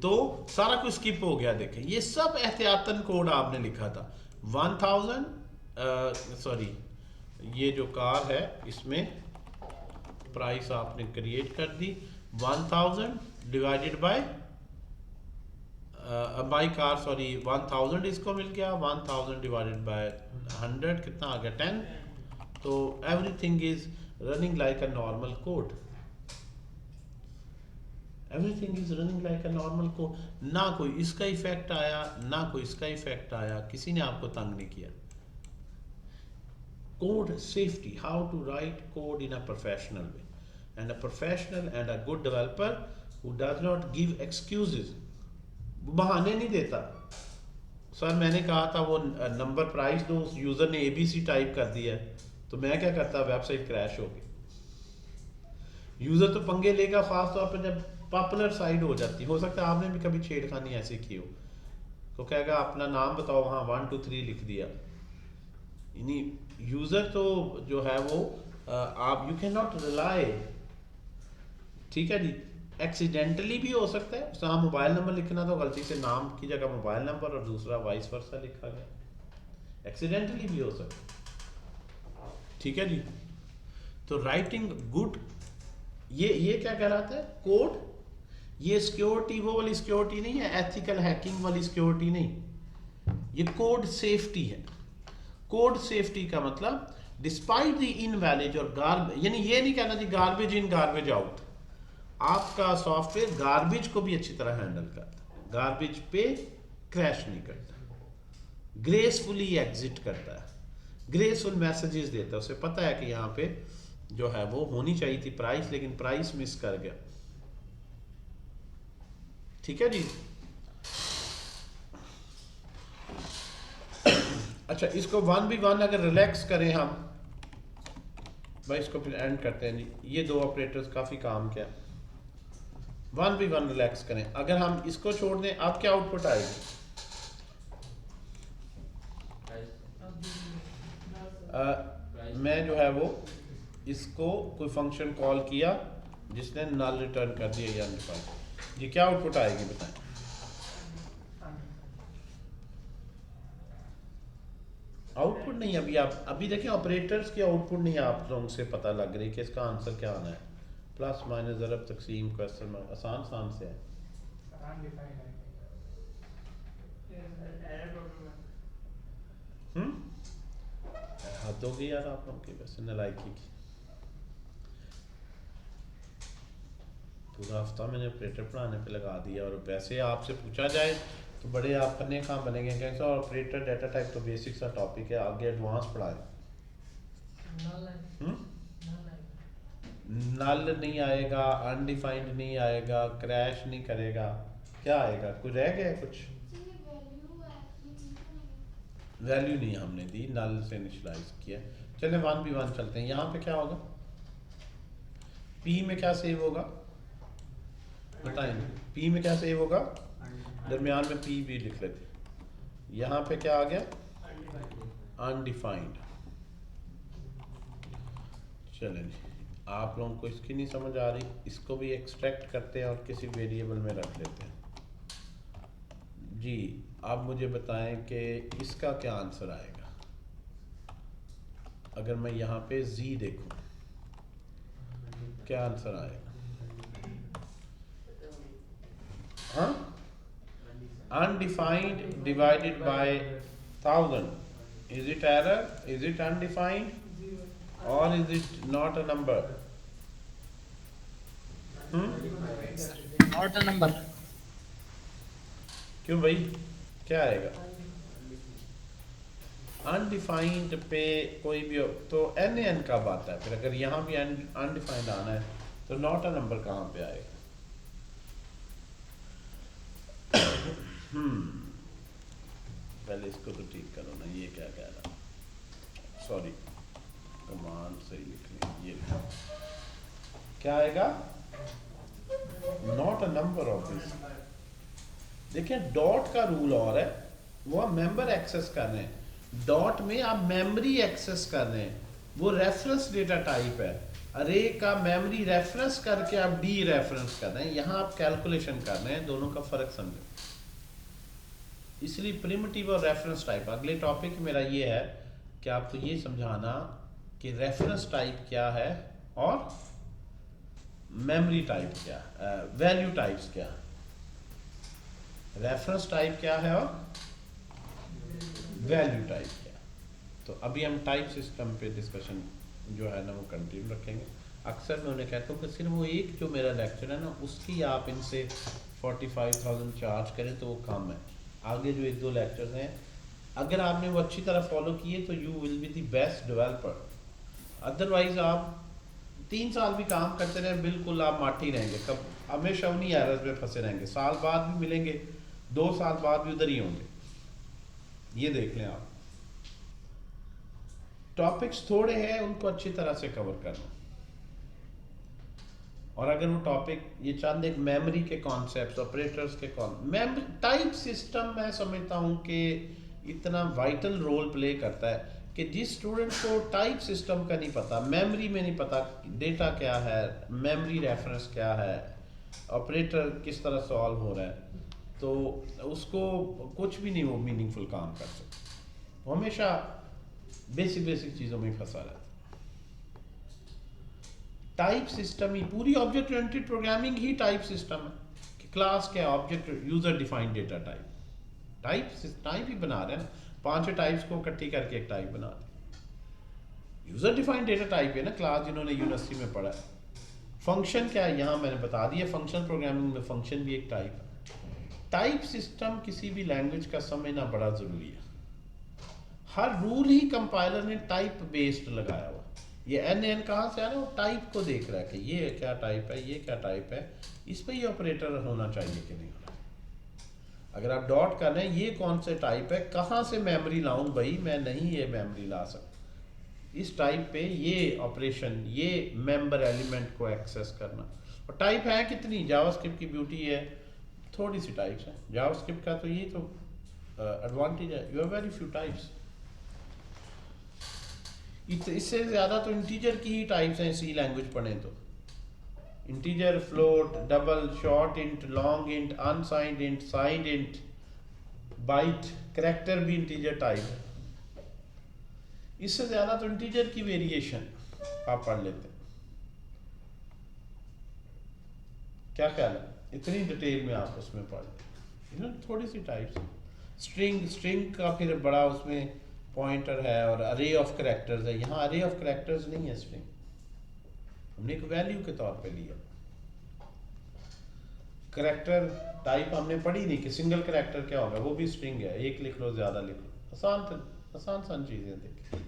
तो सारा कुछ स्किप हो गया। देखें ये सब एहतियातन कोड आपने लिखा था। 1000 सॉरी, ये जो कार है इसमें प्राइस आपने क्रिएट कर दी, 1000 divided by by car, sorry 1000 इसको मिल गया, 1000 डिवाइडेड बाय 100 कितना आ गया 10। तो everything is running like a normal code, everything is running like a normal code. ना कोई इसका इफेक्ट आया, ना कोई इसका इफेक्ट आया, किसी ने आपको तंग नहीं किया। Code safety, how to write code in a professional way, and a professional and a good developer who does not give excuses, बहाने नहीं देता। सर मैंने कहा था वो नंबर प्राइस दो, उस यूजर ने ABC टाइप कर दिया, तो मैं क्या करता, वेबसाइट क्रैश हो गई। यूजर तो पंगे लेगा खास तौर पर जब पॉपुलर साइट हो जाती। हो सकता है आपने भी कभी छेड़खानी ऐसे की हो, तो कहेगा अपना नाम बताओ, हाँ 1 2 3 लिख दिया। यूजर तो जो है वो आप यू कैन नॉट रिलाई, ठीक है जी। एक्सीडेंटली भी हो सकता है, उसका मोबाइल नंबर लिखना तो गलती से नाम की जगह मोबाइल नंबर और दूसरा वाइस वर्सा लिखा गया, एक्सीडेंटली भी हो सकता है, ठीक है जी। तो राइटिंग गुड, ये क्या कहलाता है, कोड। ये सिक्योरिटी वो वाली सिक्योरिटी नहीं है, एथिकल हैकिंग वाली सिक्योरिटी नहीं, ये कोड सेफ्टी है। कोड सेफ्टी का मतलब डिस्पाइट द इनवैलिड और गार्बेज, यानी ये नहीं कहना जी गार्बेज इन गार्बेज आउट, आपका सॉफ्टवेयर गार्बेज को भी अच्छी तरह हैंडल करता है, गार्बेज पे क्रैश नहीं करता, ग्रेसफुली एग्जिट करता है, ग्रेसफुल मैसेजेस देता है। उसे पता है कि यहाँ पे जो है वो होनी चाहिए थी प्राइस, लेकिन प्राइस मिस कर गया, ठीक है जी। अच्छा इसको 1 by 1 अगर रिलैक्स करें हम भाई, इसको फिर एंड करते हैं जी। ये 2 ऑपरेटर्स काफ़ी काम किया। 1 by 1 रिलैक्स करें, अगर हम इसको छोड़ दें अब क्या आउटपुट आएगी, मैं जो है वो इसको कोई फंक्शन कॉल किया जिसने नल रिटर्न कर दिया या अनडिफाइंड, ये क्या आउटपुट आएगी बताएं। आउटपुट नहीं, अभी देखें ऑपरेटर्स के आउटपुट नहीं आप लोगों से पता लग रही कि इसका आंसर क्या आना है। प्लस माइनस ज़रब तकसीम क्वेश्चन में आसान से है। हद हो गई यार आप लोगों की, वैसे नलायकी की। पूरा हफ्ता मैंने ऑपरेटर पढ़ाने पे लगा दिया, और वैसे आपसे पूछा जाए तो बड़े आप करने काम बनेंगे, कैसे ऑपरेटर डाटा टाइप तो बेसिक सा टॉपिक है, आगे एडवांस पढ़ाए। नल नहीं आएगा, अनडिफाइंड नहीं आएगा, क्रैश नहीं करेगा, क्या आएगा, कुछ रह गया कुछ। वैल्यू नहीं हमने दी, नल से इनिशियलाइज किया। चले 1v1 चलते हैं। यहाँ पे क्या होगा, पी में क्या सेव होगा बताएंगे, पी में क्या सेव होगा, दरमियान में पी भी लिख लेते। यहाँ पे क्या आ गया, अनडिफाइंड। चलें जी, आप लोगों को इसकी नहीं समझ आ रही, इसको भी एक्सट्रैक्ट करते हैं और किसी वेरिएबल में रख लेते हैं जी। आप मुझे बताएं कि इसका क्या आंसर आएगा अगर मैं यहाँ पे z देखूं, क्या आंसर आएगा? हाँ, undefined divided by 1000, is it error, is it undefined or is it not a number? Not a number. क्यों भाई, क्या आएगा? अनडिफाइंड पे कोई भी हो तो एन कब आता है फिर? अगर यहाँ भी अनडिफाइंड आना है तो नॉट अ नंबर कहाँ पे आएगा? पहले इसको तो ठीक करो ना, ये क्या कह रहा, सॉरी कमांड सही लिख लें, ये लिखा क्या आएगा, not a number of this. देखिए डॉट का रूल और है, वो आप मेंबर एक्सेस कर रहे हैं, डॉट में आप मेमोरी एक्सेस कर रहे हैं, वो रेफरेंस डेटा टाइप है। अरे का मेमोरी रेफरेंस करके आप डी रेफरेंस कर रहे हैं, यहाँ आप कैलकुलेशन कर रहे हैं, दोनों का फर्क समझो। इसलिए प्रिमिटिव और रेफरेंस टाइप, अगले टॉपिक मेरा ये है कि आपको ये समझाना कि रेफरेंस टाइप क्या है और मेमोरी टाइप क्या, वैल्यू टाइप्स क्या, रेफरेंस टाइप क्या है और वैल्यू टाइप क्या। तो अभी हम टाइप सिस्टम पे डिस्कशन जो है ना वो कंटिन्यू रखेंगे। अक्सर मैं उन्हें कहता हूँ कि सिर्फ वो एक जो मेरा लेक्चर है ना उसकी आप इनसे 45,000 चार्ज करें तो वो कम है। आगे जो 1-2 लेक्चर्स हैं अगर आपने वो अच्छी तरह फॉलो किए तो you will be the best developer. Otherwise आप 3 साल भी काम करते रहे बिल्कुल आप माठी रहेंगे, कब हमेशा उन्हीं एरर्स में फंसे रहेंगे, साल बाद भी मिलेंगे, 2 साल बाद भी उधर ही होंगे। ये देख लें आप, टॉपिक्स थोड़े हैं उनको अच्छी तरह से कवर करना, और अगर वो टॉपिक ये चंद एक मेमोरी के कॉन्सेप्ट्स, ऑपरेटर्स के टाइप सिस्टम मैं समझता हूँ कि इतना वाइटल रोल प्ले करता है कि जिस स्टूडेंट को टाइप सिस्टम का नहीं पता, मेमोरी में नहीं पता डेटा क्या है, मेमोरी रेफरेंस क्या है, ऑपरेटर किस तरह सॉल्व हो रहा है, तो उसको कुछ भी नहीं वो मीनिंगफुल काम कर सकता, वो हमेशा बेसिक चीज़ों में फंसा रहता है। टाइप सिस्टम ही पूरी ऑब्जेक्ट ओरिएंटेड प्रोग्रामिंग ही टाइप सिस्टम है कि क्लास क्या, object user defined data type, type ही बना रहे हैं ना, 5 टाइप्स को इकट्ठी करके एक टाइप बना रहे। यूजर डिफाइंड डेटा टाइप है ना क्लास, जिन्होंने यूनिवर्सिटी में पढ़ा है। फंक्शन क्या है यहाँ मैंने बता दिया, फंक्शन प्रोग्रामिंग में फंक्शन भी एक टाइप है। टाइप सिस्टम किसी भी लैंग्वेज का समझना बड़ा जरूरी है। हर रूल ही कंपाइलर ने टाइप बेस्ड लगाया हुआ। ये एन कहाँ से आ रहा है, वो टाइप को देख रहा है कि ये क्या टाइप है, ये क्या टाइप है, इस पर ये ऑपरेटर होना चाहिए कि नहीं होना। अगर आप डॉट कर रहे हैं ये कौन से टाइप है, कहाँ से मेमोरी लाऊं भाई, मैं नहीं ये मेमोरी ला सकता, इस टाइप पे ये ऑपरेशन, ये मेंबर एलिमेंट को एक्सेस करना। और टाइप है कितनी, जावास्क्रिप्ट की ब्यूटी है थोड़ी सी टाइप्स हैं, जावास्क्रिप्ट का तो ये तो एडवांटेज है, you have very few types. इससे ज़्यादा तो इंटीजर की ही टाइप्स हैं सी लैंग्वेज पढ़ें तो, integer, float, double, short int, long int, unsigned int, signed int, byte, character भी इंटीजर टाइप है। इससे ज़्यादा तो इंटीजर की वेरिएशन आप पढ़ लेते हैं। क्या ख्याल है, इतनी डिटेल में आप उसमें पढ़ थोड़ी सी टाइप्स। स्ट्रिंग का फिर बड़ा उसमें पॉइंटर है और अरे ऑफ करैक्टर्स है, यहाँ अरे ऑफ करैक्टर्स नहीं है स्ट्रिंग, हमने एक वैल्यू के तौर पे लिया। करैक्टर टाइप हमने पढ़ी नहीं कि सिंगल करैक्टर क्या होगा, वो भी स्ट्रिंग है, एक लिख लो ज़्यादा लिख लो, आसान चीज़ें देखिए।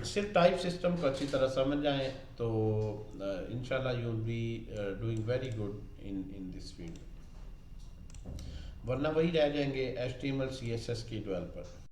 सिर्फ टाइप सिस्टम को अच्छी तरह समझ जाएं तो इंशाल्लाह you will be doing very good in this field. वरना वही रह जाएंगे HTML CSS की डेवलपर।